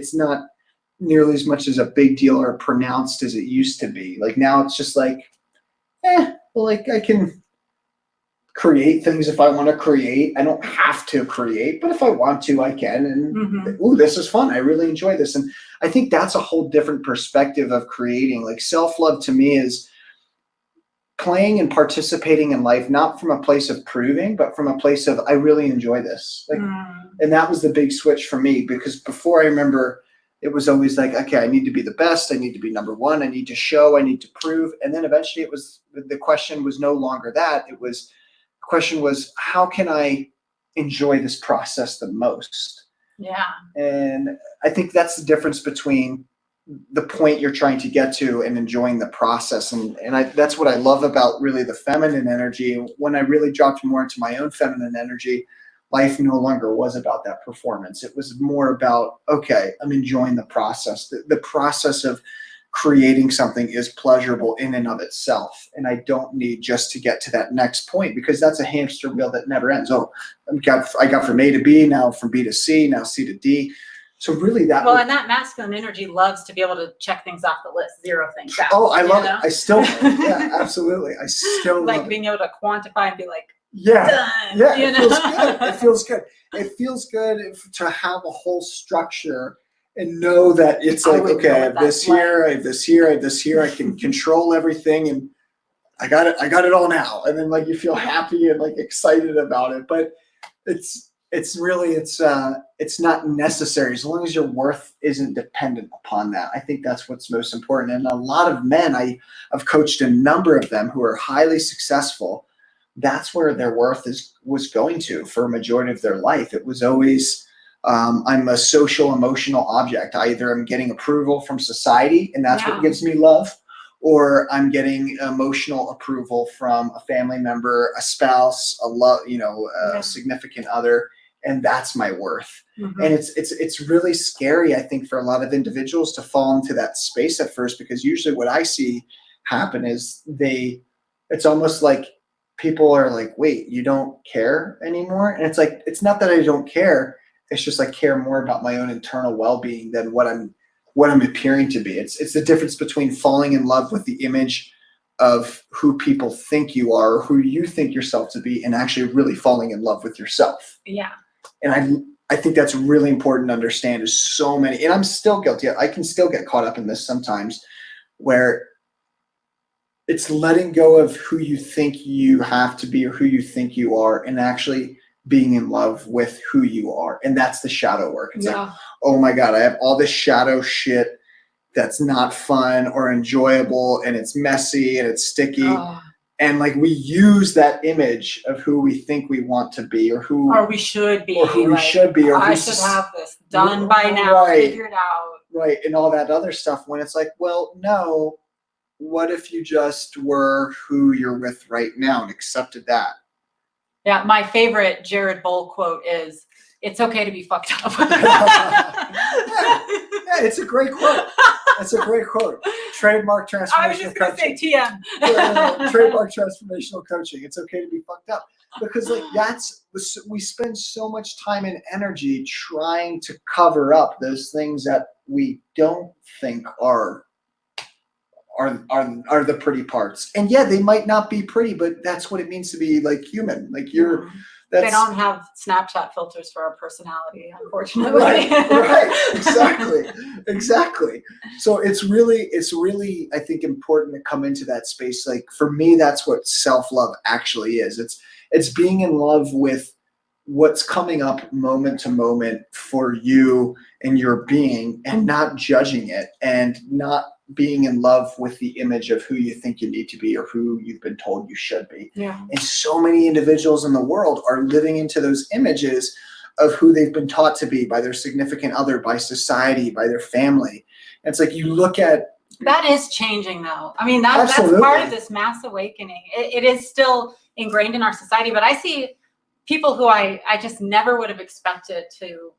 much as a big deal or pronounced as it used to be. Like now it's just like, like I can create things if I want to create. I don't have to create, but if I want to, I can. And ooh, this is fun. I really enjoy this. And I think that's a whole different perspective of creating. Like self-love to me is playing and participating in life, not from a place of proving, but from a place of, I really enjoy this. Like, and that was the big switch for me because before I remember it was always like, okay, I need to be the best. I need to be number one. I need to show, I need to prove. And then eventually the question was no longer that. The question was, how can I enjoy this process the most? Yeah. And I think that's the difference between the point you're trying to get to and enjoying the process. And that's what I love about really the feminine energy. When I really dropped more into my own feminine energy, life no longer was about that performance. It was more about, okay, I'm enjoying the process. The process of creating something is pleasurable in and of itself. And I don't need just to get to that next point because that's a hamster wheel that never ends. Oh, I got from A to B, now from B to C, now C to D. So really and that masculine energy loves to be able to check things off the list, zero things out. Oh, I love it. I still, yeah, absolutely. I still like love being able to quantify and be like, done, it feels good. It feels good. It feels good to have a whole structure and know that it's like, okay, I have this here, I have this here, I have this here. I can control everything, and I got it all now. And then like you feel happy and like excited about it. But it's not necessary as long as your worth isn't dependent upon that. I think that's what's most important. And a lot of men, I've coached a number of them who are highly successful. That's where their worth was going to for a majority of their life. It was always, I'm a social emotional object. Either I'm getting approval from society and that's what gives me love, or I'm getting emotional approval from a family member, a spouse, a significant other, and that's my worth. And it's really scary, I think, for a lot of individuals to fall into that space at first, because usually what I see happen is it's almost like people are like, wait, you don't care anymore? And it's like, it's not that I don't care. It's just I care more about my own internal well-being than what I'm appearing to be. It's the difference between falling in love with the image of who people think you are, or who you think yourself to be, and actually really falling in love with yourself. Yeah. And I think that's really important to understand is so many, and I'm still guilty. I can still get caught up in this sometimes where it's letting go of who you think you have to be or who you think you are and actually being in love with who you are. And that's the shadow work. It's like, oh my God, I have all this shadow shit that's not fun or enjoyable and it's messy and it's sticky. And like we use that image of who we think we want to be or who we should be. Or who we should be. Or I should have this done by now, figured out. Right. And all that other stuff when it's like, well, no, what if you just were who you're with right now and accepted that? Yeah, my favorite Jared Boll quote is, "It's okay to be fucked up." Yeah, it's a great quote. It's a great quote. Trademark transformational coaching. I was just going to say TM. Trademark transformational coaching. It's okay to be fucked up. Because like we spend so much time and energy trying to cover up those things that we don't think are the pretty parts. And yeah, they might not be pretty, but that's what it means to be like human. Like they don't have Snapchat filters for our personality, unfortunately. Right. Exactly. So it's really, I think, important to come into that space. Like for me, that's what self-love actually is. It's being in love with what's coming up moment to moment for you and your being and not judging it and not being in love with the image of who you think you need to be or who you've been told you should be. Yeah. And so many individuals in the world are living into those images of who they've been taught to be by their significant other, by society, by their family. And it's like you look at that is changing though. I mean, that's part of this mass awakening. It is still ingrained in our society, but I see people who I just never would have expected to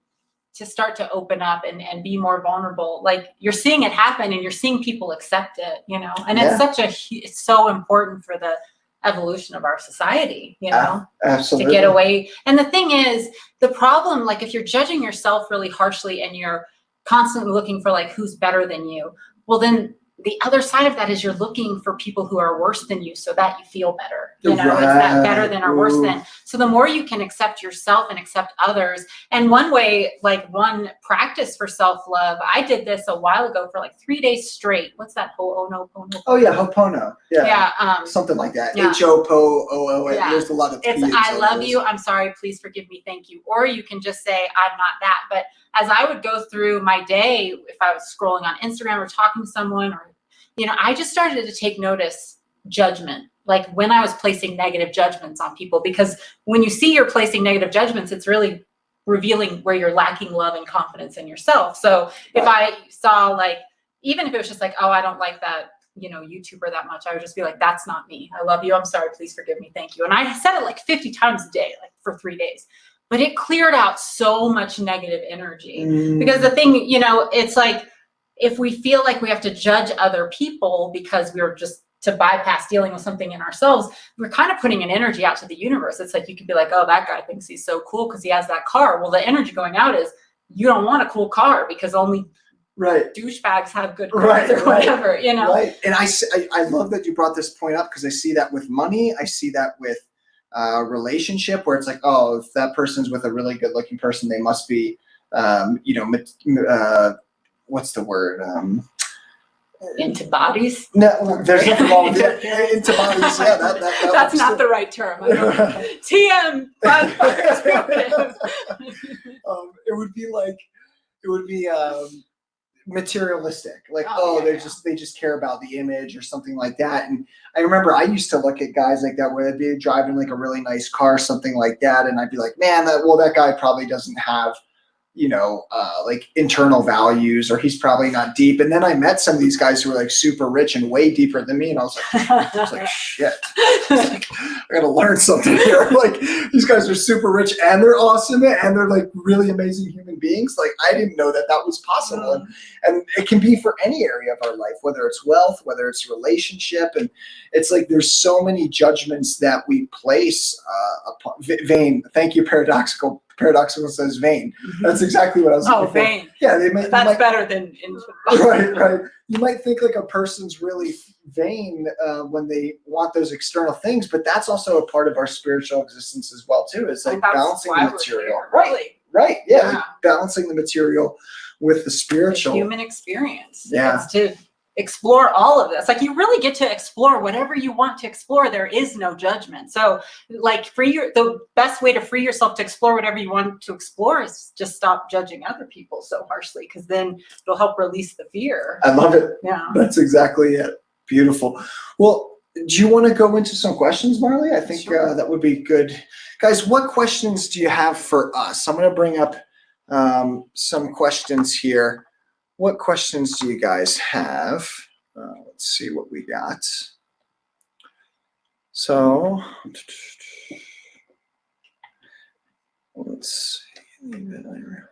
start to open up and be more vulnerable. Like you're seeing it happen and you're seeing people accept it, you know, and it's so important for the evolution of our society, you know, absolutely. To get away. And the thing is, the problem, like if you're judging yourself really harshly and you're constantly looking for like, who's better than you, well, then the other side of that is you're looking for people who are worse than you so that you feel better. You know, it's that better than or worse than. So the more you can accept yourself and accept others. And one way, like one practice for self-love, I did this a while ago for like 3 days straight. What's that? Ho'oponopono? Oh yeah, Ho'opono. Yeah. Something like that. H-O-P-O-O-N. Yeah. There's a lot of It's I love you. I'm sorry. Please forgive me. Thank you. Or you can just say, I'm not that. But as I would go through my day, if I was scrolling on Instagram or talking to someone, or, you know, I just started to take notice judgment, like when I was placing negative judgments on people, because when you see you're placing negative judgments, it's really revealing where you're lacking love and confidence in yourself. So if I saw like, even if it was just like, oh, I don't like that, you know, YouTuber that much, I would just be like, that's not me. I love you. I'm sorry. Please forgive me. Thank you. And I said it like 50 times a day, like for 3 days. But it cleared out so much negative energy because the thing, you know, it's like, if we feel like we have to judge other people because we're just to bypass dealing with something in ourselves, we're kind of putting an energy out to the universe. It's like, you could be like, oh, that guy thinks he's so cool because he has that car. Well, the energy going out is you don't want a cool car because only douchebags have good cars or whatever, you know? Right. And I love that you brought this point up because I see that with money. I see that with relationship where it's like, oh, if that person's with a really good looking person, they must be, you know, what's the word? Into bodies? No, there's nothing wrong with it. Into bodies, yeah. That's not the right term. TM. It would be materialistic, like they just care about the image or something like that. And I remember I used to look at guys like that where they'd be driving like a really nice car, something like that, and I'd be like, man, that guy probably doesn't have, you know, like internal values, or he's probably not deep. And then I met some of these guys who were like super rich and way deeper than me, and I was like shit, I gotta learn something here. Like these guys are super rich and they're awesome and they're like really amazing human beings. Like I didn't know that was possible. And it can be for any area of our life, whether it's wealth, whether it's relationship. And it's like there's so many judgments that we place upon vain. Thank you, Paradoxical says vain. That's exactly what I was looking for. Vain. Yeah, that's better than right. You might think like a person's really vain when they want those external things, but that's also a part of our spiritual existence as well too. It's like balancing the material. right. Yeah, like Yeah. balancing the material with the The spiritual. human experience. Yeah. It's to explore all of this. Like, you really get to explore whatever you want to explore. There is no judgment. So like, the best way to free yourself to explore whatever you want to explore is just stop judging other people so harshly, because then it'll help release the fear. I love it. Yeah. That's exactly it. Beautiful. Well, do you want to go into some questions, Marley? I think Sure. that would be good. Guys, what questions do you have for us? I'm going to bring up some questions here. What questions do you guys have? Let's see what we got. So, let's see. Got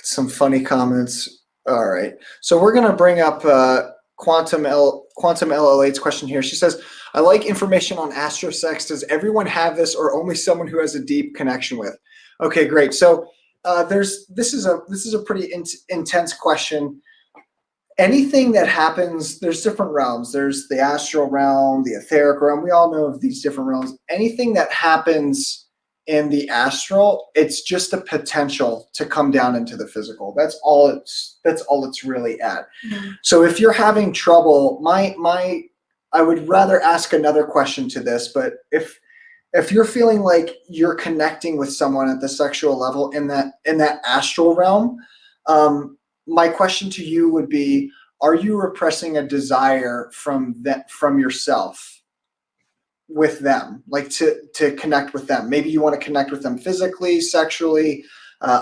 some funny comments. All right. So we're going to bring up Quantum LL8's question here. She says, I like information on Astro Sex. Does everyone have this, or only someone who has a deep connection with? Okay, great. So this is a pretty intense question. Anything that happens, there's different realms. There's the astral realm, the etheric realm. We all know of these different realms. Anything that happens in the astral, it's just a potential to come down into the physical. That's all it's really at. Mm-hmm. So if you're having trouble, I would rather ask another question to this, but if you're feeling like you're connecting with someone at the sexual level in that astral realm, my question to you would be, are you repressing a desire from yourself with them, like to connect with them? Maybe you want to connect with them physically, sexually,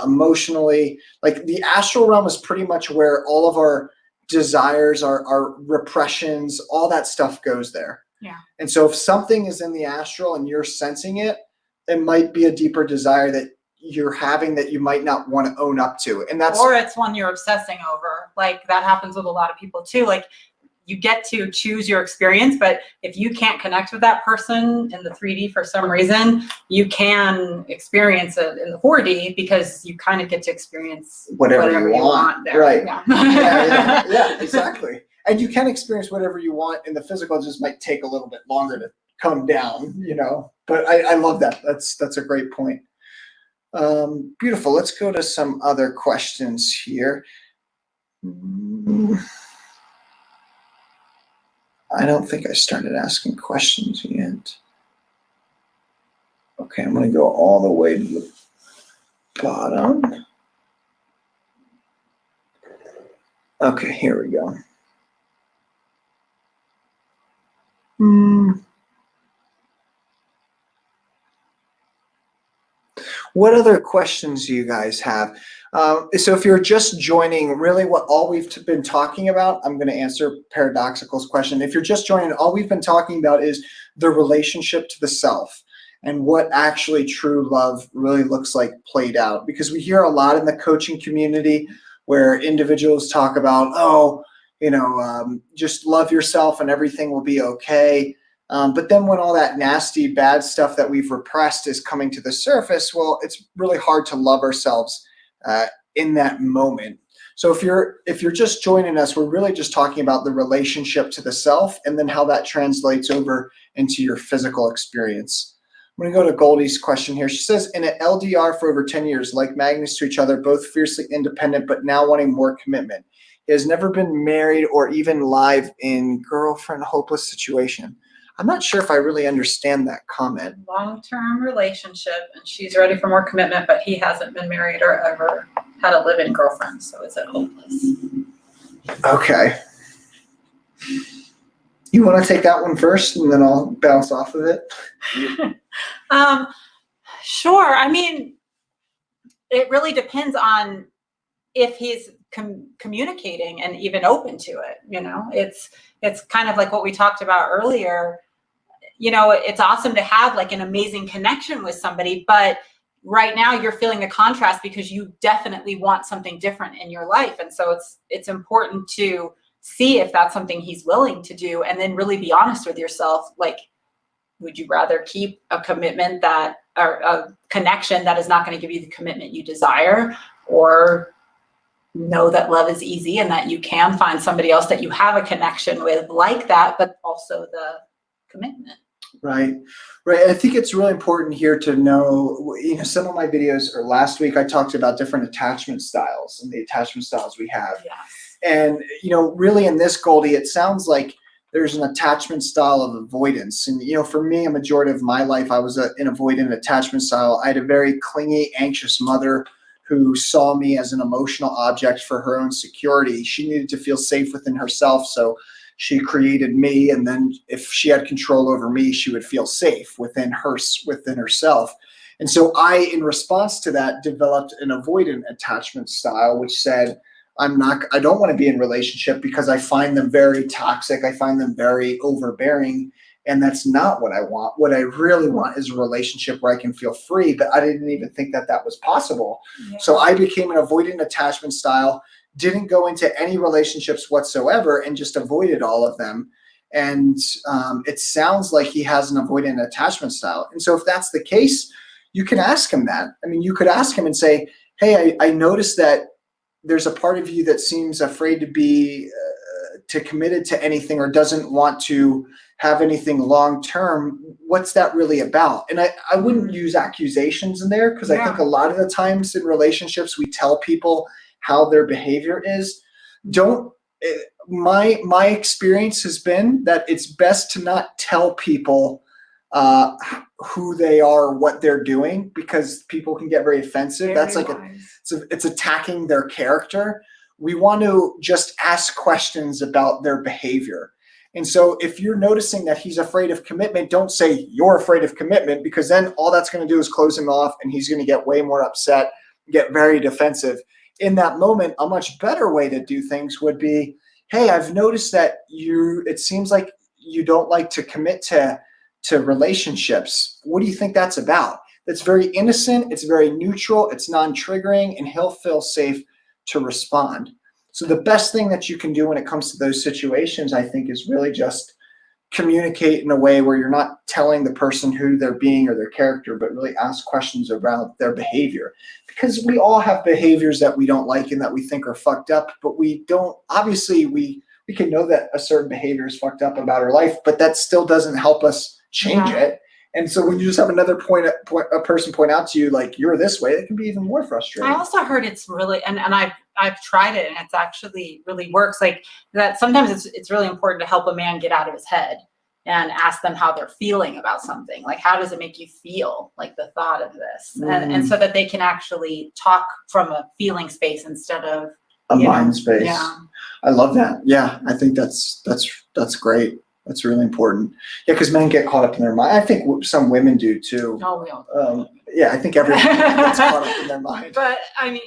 emotionally. Like, the astral realm is pretty much where all of our desires, our repressions, all that stuff goes there. Yeah. And so if something is in the astral and you're sensing it, it might be a deeper desire that you're having that you might not want to own up to. And that's, or it's one you're obsessing over. Like, that happens with a lot of people too. Like, you get to choose your experience, but if you can't connect with that person in the 3D for some reason, you can experience it in the 4D, because you kind of get to experience whatever you want there. Right. Yeah. Yeah, exactly. And you can experience whatever you want in the physical. It just might take a little bit longer to come down, but I love that. That's a great point. Beautiful. Let's go to some other questions here. I don't think I started asking questions yet. Okay, I'm going to go all the way to the bottom. Okay, here we go. What other questions do you guys have? So if you're just joining, really all we've been talking about, I'm going to answer Paradoxical's question. If you're just joining, all we've been talking about is the relationship to the self and what actually true love really looks like played out. Because we hear a lot in the coaching community where individuals talk about, just love yourself and everything will be okay. But then when all that nasty, bad stuff that we've repressed is coming to the surface, well, it's really hard to love ourselves in that moment. So if you're just joining us, we're really just talking about the relationship to the self and then how that translates over into your physical experience. I'm going to go to Goldie's question here. She says, in an LDR for over 10 years, like magnets to each other, both fiercely independent, but now wanting more commitment. He has never been married or even live in girlfriend hopeless situation. I'm not sure if I really understand that comment. Long-term relationship, and she's ready for more commitment, but he hasn't been married or ever had a live-in girlfriend. So is it hopeless? Okay. You want to take that one first, and then I'll bounce off of it? Sure. I mean, it really depends on if he's communicating and even open to it. It's kind of like what we talked about earlier. It's awesome to have like an amazing connection with somebody, but right now you're feeling a contrast because you definitely want something different in your life. And so it's important to see if that's something he's willing to do, and then really be honest with yourself. Like, would you rather keep a commitment or a connection that is not going to give you the commitment you desire, or know that love is easy and that you can find somebody else that you have a connection with like that, but also the commitment? Right. Right. I think it's really important here to know, some of my videos, or last week I talked about different attachment styles and the attachment styles we have. Yes. And, really in this, Goldie, it sounds like there's an attachment style of avoidance. And, for me, a majority of my life, I was an avoidant attachment style. I had a very clingy, anxious mother who saw me as an emotional object for her own security. She needed to feel safe within herself. So she created me. And then if she had control over me, she would feel safe within herself. And so I, in response to that, developed an avoidant attachment style, which said, I don't want to be in relationship because I find them very toxic. I find them very overbearing. And that's not what I want. What I really want is a relationship where I can feel free, but I didn't even think that that was possible. Yeah. So I became an avoidant attachment style, didn't go into any relationships whatsoever, and just avoided all of them. And it sounds like he has an avoidant attachment style. And so if that's the case, you can ask him that. I mean, you could ask him and say, hey, I noticed that there's a part of you that seems afraid to be committed to anything, or doesn't want to have anything long term. What's that really about? And I wouldn't use accusations in there, because I think a lot of the times in relationships we tell people how their behavior is. My experience has been that it's best to not tell people who they are, what they're doing, because people can get very offensive. That's like it's attacking their character. We want to just ask questions about their behavior. And so if you're noticing that he's afraid of commitment, don't say you're afraid of commitment, because then all that's going to do is close him off, and he's going to get way more upset, get very defensive. In that moment, a much better way to do things would be, hey, I've noticed that it seems like you don't like to commit to relationships. What do you think that's about? That's very innocent. It's very neutral. It's non-triggering, and he'll feel safe to respond. So the best thing that you can do when it comes to those situations, I think, is really just communicate in a way where you're not telling the person who they're being or their character, but really ask questions about their behavior. Because we all have behaviors that we don't like and that we think are fucked up, but we don't, obviously we can know that a certain behavior is fucked up about our life, but that still doesn't help us change it. And so when you just have another a person point out to you, like, you're this way, it can be even more frustrating. I also heard it's really, and I've tried it, and it's actually really works. Like that, sometimes it's really important to help a man get out of his head and ask them how they're feeling about something. Like, how does it make you feel, like the thought of this? And so that they can actually talk from a feeling space instead of a mind space. Yeah. I love that. Yeah, I think that's great. That's really important. Yeah, because men get caught up in their mind. I think some women do too. Oh, we all. Yeah, I think everyone gets caught up in their mind. But I mean,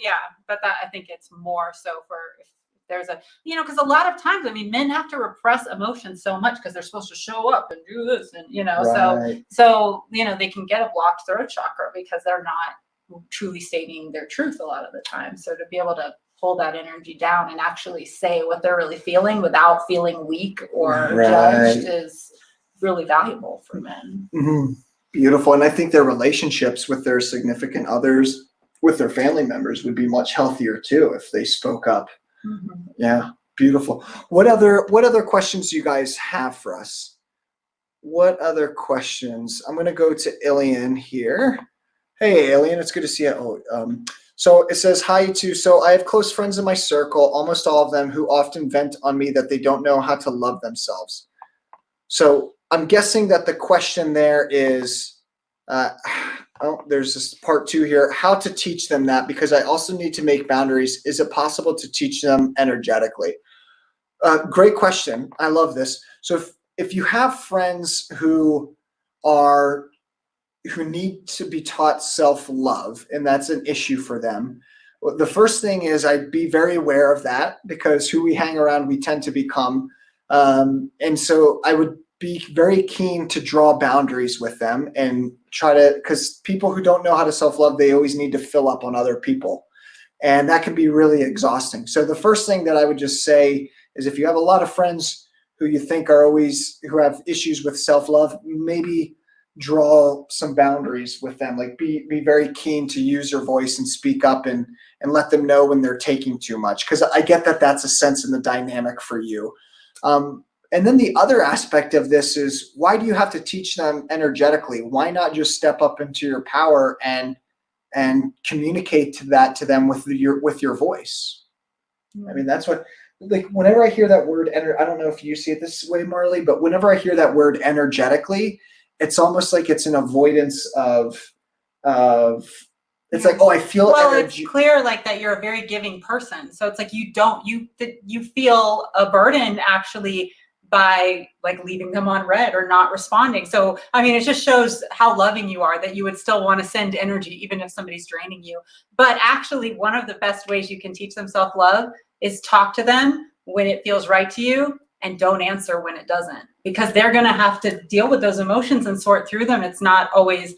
but that, I think it's more so for if there's a, because a lot of times, I mean, men have to repress emotions so much because they're supposed to show up and do this, and Right. so they can get a blocked throat chakra because they're not truly stating their truth a lot of the time. So to be able to pull that energy down and actually say what they're really feeling without feeling weak or judged is really valuable for men. Mm-hmm. Beautiful. And I think their relationships with their significant others, with their family members, would be much healthier too if they spoke up. Mm-hmm. Yeah, beautiful. What other questions do you guys have for us? What other questions? I'm going to go to Ilian here. Hey, Ilian, it's good to see you. So it says, hi, you two. So I have close friends in my circle, almost all of them, who often vent on me that they don't know how to love themselves. So I'm guessing that the question there is, there's this part 2 here, how to teach them that, because I also need to make boundaries. Is it possible to teach them energetically? Great question. I love this. So if you have friends who need to be taught self-love, and that's an issue for them, the first thing is I'd be very aware of that, because who we hang around, we tend to become. And so I would be very keen to draw boundaries with them and try to, because people who don't know how to self-love, they always need to fill up on other people. And that can be really exhausting. So the first thing that I would just say is, if you have a lot of friends who you think who have issues with self-love, maybe draw some boundaries with them. Like be very keen to use your voice and speak up and let them know when they're taking too much. Because I get that that's a sense in the dynamic for you. And then the other aspect of this is, why do you have to teach them energetically? Why not just step up into your power and communicate to them with your voice? I mean, that's what, like, whenever I hear that word, I don't know if you see it this way, Marley, but whenever I hear that word energetically, it's almost like it's an avoidance of it's like, oh, I feel well, energy. It's clear like that you're a very giving person. So it's like you feel a burden actually by like leaving them on red or not responding. So, I mean, it just shows how loving you are, that you would still want to send energy even if somebody's draining you. But actually, one of the best ways you can teach them self-love is talk to them when it feels right to you and don't answer when it doesn't, because they're going to have to deal with those emotions and sort through them. It's not always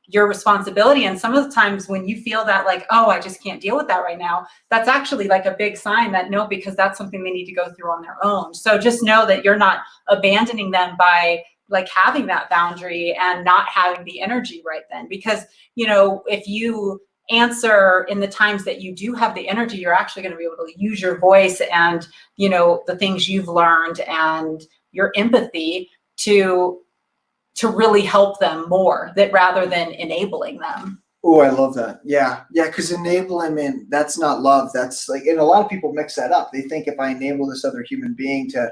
your responsibility. And some of the times when you feel that like, oh, I just can't deal with that right now, that's actually like a big sign that no, because that's something they need to go through on their own. So just know that you're not abandoning them by like having that boundary and not having the energy right then. Because, you know, if you answer in the times that you do have the energy, you're actually going to be able to use your voice and, you know, the things you've learned and your empathy to really help them more, that rather than enabling them. Oh, I love that. Yeah. Yeah. Because enablement, that's not love. That's like, and a lot of people mix that up. They think if I enable this other human being to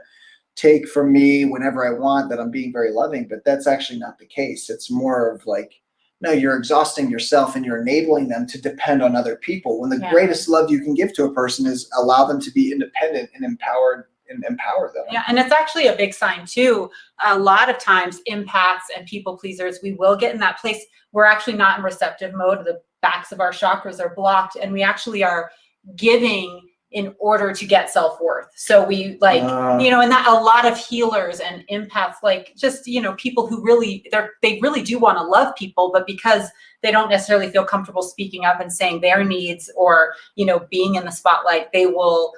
take from me whenever I want, that I'm being very loving, but that's actually not the case. It's more of like, no, you're exhausting yourself and you're enabling them to depend on other people. When the greatest love you can give to a person is allow them to be independent and empowered and empower them. Yeah, and it's actually a big sign too. A lot of times empaths and people pleasers, we will get in that place. We're actually not in receptive mode. The backs of our chakras are blocked and we actually are giving in order to get self-worth. So we like, you know, and that a lot of healers and empaths, like just, you know, people who really, they really do want to love people, but because they don't necessarily feel comfortable speaking up and saying their needs or, you know, being in the spotlight, they will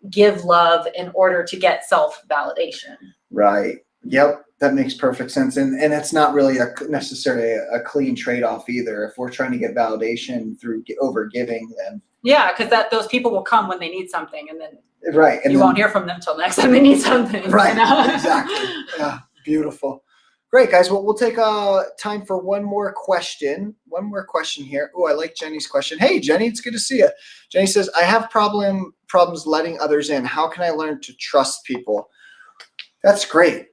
give love in order to get self-validation. Right. Yep. That makes perfect sense. And it's not really necessarily a clean trade-off either. If we're trying to get validation through over giving, then. Yeah, because those people will come when they need something, and then and you won't hear from them till next time they need something. Right. You know? Exactly. Yeah. Beautiful. Great, guys. Well, we'll take time for one more question. One more question here. Oh, I like Jenny's question. Hey, Jenny, it's good to see you. Jenny says, I have problems letting others in. How can I learn to trust people? That's great.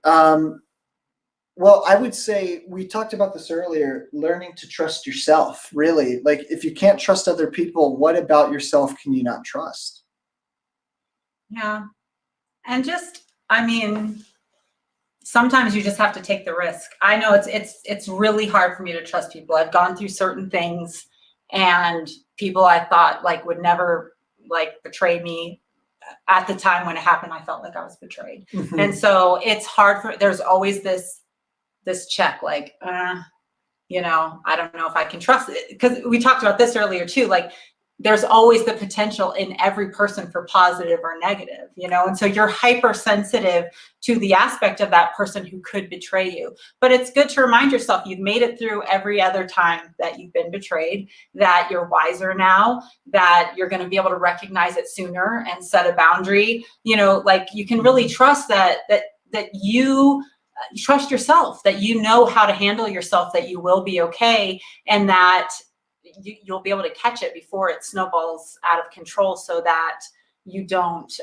Well, I would say we talked about this earlier, learning to trust yourself, really. Like if you can't trust other people, what about yourself can you not trust? Yeah. And just, I mean, sometimes you just have to take the risk. I know it's really hard for me to trust people. I've gone through certain things and people I thought like would never like betray me. At the time when it happened, I felt like I was betrayed. Mm-hmm. And so it's hard there's always this check, like, you know, I don't know if I can trust it. Because we talked about this earlier too, like there's always the potential in every person for positive or negative, you know? And so you're hypersensitive to the aspect of that person who could betray you. But it's good to remind yourself you've made it through every other time that you've been betrayed, that you're wiser now, that you're going to be able to recognize it sooner and set a boundary. You know, like you can really trust that you trust yourself, that you know how to handle yourself, that you will be okay, and that you'll be able to catch it before it snowballs out of control, so that you don't,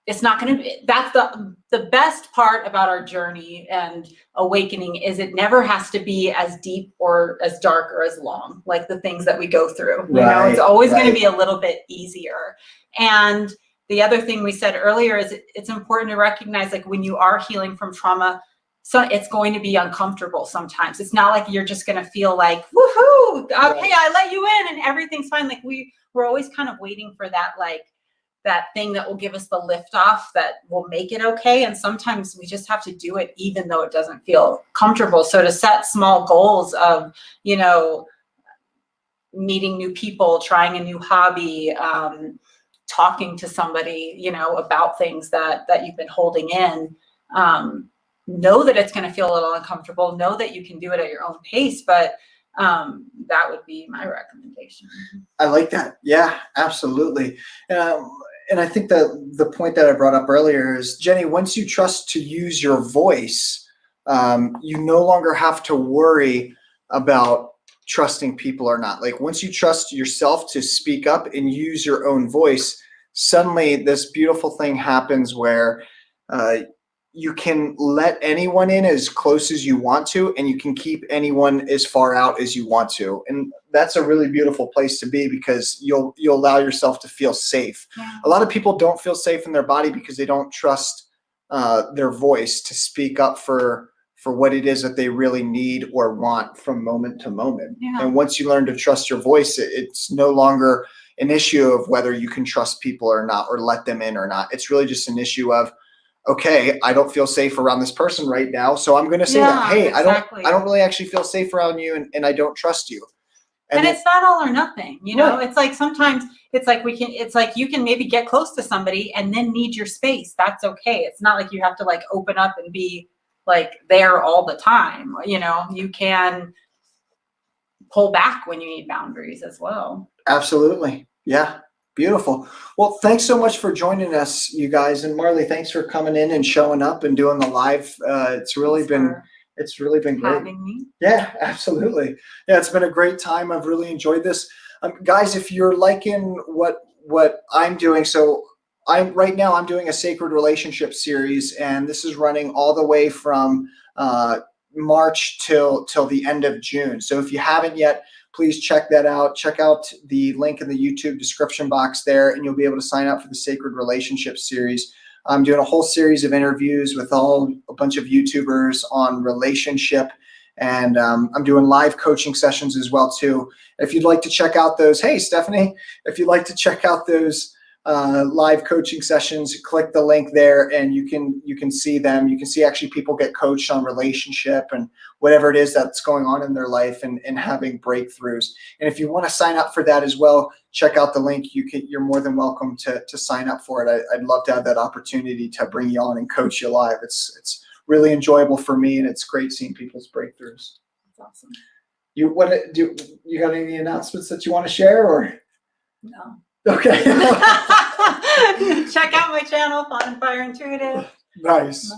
it's not going to be, that's the best part about our journey and awakening is it never has to be as deep or as dark or as long, like the things that we go through, you know, it's always going to be a little bit easier. And the other thing we said earlier is it's important to recognize, like when you are healing from trauma, so it's going to be uncomfortable sometimes. It's not like you're just going to feel like, woohoo, okay, I let you in and everything's fine. Like we're always kind of waiting for that, like that thing that will give us the lift off that will make it okay. And sometimes we just have to do it even though it doesn't feel comfortable. So to set small goals of, you know, meeting new people, trying a new hobby, talking to somebody, you know, about things that you've been holding in, know that it's going to feel a little uncomfortable, know that you can do it at your own pace, but that would be my recommendation. I like that. Yeah, absolutely. and I think that the point that I brought up earlier is, Jenny, once you trust to use your voice, you no longer have to worry about trusting people or not. Like once you trust yourself to speak up and use your own voice, suddenly this beautiful thing happens where you can let anyone in as close as you want to, and you can keep anyone as far out as you want to. And that's a really beautiful place to be, because you'll allow yourself to feel safe. Yeah. A lot of people don't feel safe in their body because they don't trust their voice to speak up for what it is that they really need or want from moment to moment. Yeah. And once you learn to trust your voice, it's no longer an issue of whether you can trust people or not, or let them in or not. It's really just an issue of, okay, I don't feel safe around this person right now, so I'm going to say that, hey, exactly. I don't really actually feel safe around you, and I don't trust you. And it's not all or nothing, you know. Right. It's like sometimes it's like you can maybe get close to somebody and then need your space. That's okay. It's not like you have to like open up and be like there all the time. You know, you can pull back when you need boundaries as well. Absolutely. Yeah. Beautiful. Well, thanks so much for joining us, you guys. And Marley, thanks for coming in and showing up and doing the live. It's really been great. Having me. Yeah, absolutely. Yeah, it's been a great time. I've really enjoyed this. Guys, if you're liking what I'm doing, so right now I'm doing a sacred relationship series, and this is running all the way from March till the end of June. So if you haven't yet, please check that out. Check out the link in the YouTube description box there, and you'll be able to sign up for the Sacred Relationship Series. I'm doing a whole series of interviews with a bunch of YouTubers on relationship, and I'm doing live coaching sessions as well too. If you'd like to check out those, hey Stephanie, if you'd like to check out those live coaching sessions, click the link there, and you can see them. You can see actually people get coached on relationship and whatever it is that's going on in their life, and having breakthroughs. And if you want to sign up for that as well, check out the link. You're more than welcome to sign up for it. I'd love to have that opportunity to bring you on and coach you live. It's really enjoyable for me, and it's great seeing people's breakthroughs. That's awesome. You got any announcements that you want to share, or? No. Okay. Check out my channel, Fun and Fire Intuitive. Nice.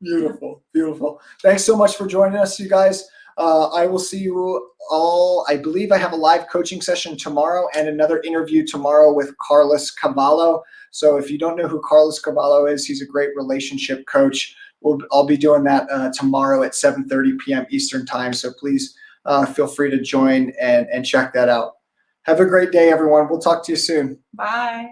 Beautiful. Beautiful. Thanks so much for joining us, you guys. I will see you all. I believe I have a live coaching session tomorrow and another interview tomorrow with Carlos Cavallo. So if you don't know who Carlos Cavallo is, he's a great relationship coach. I'll be doing that tomorrow at 7:30 p.m. Eastern time. So please feel free to join and check that out. Have a great day, everyone. We'll talk to you soon. Bye.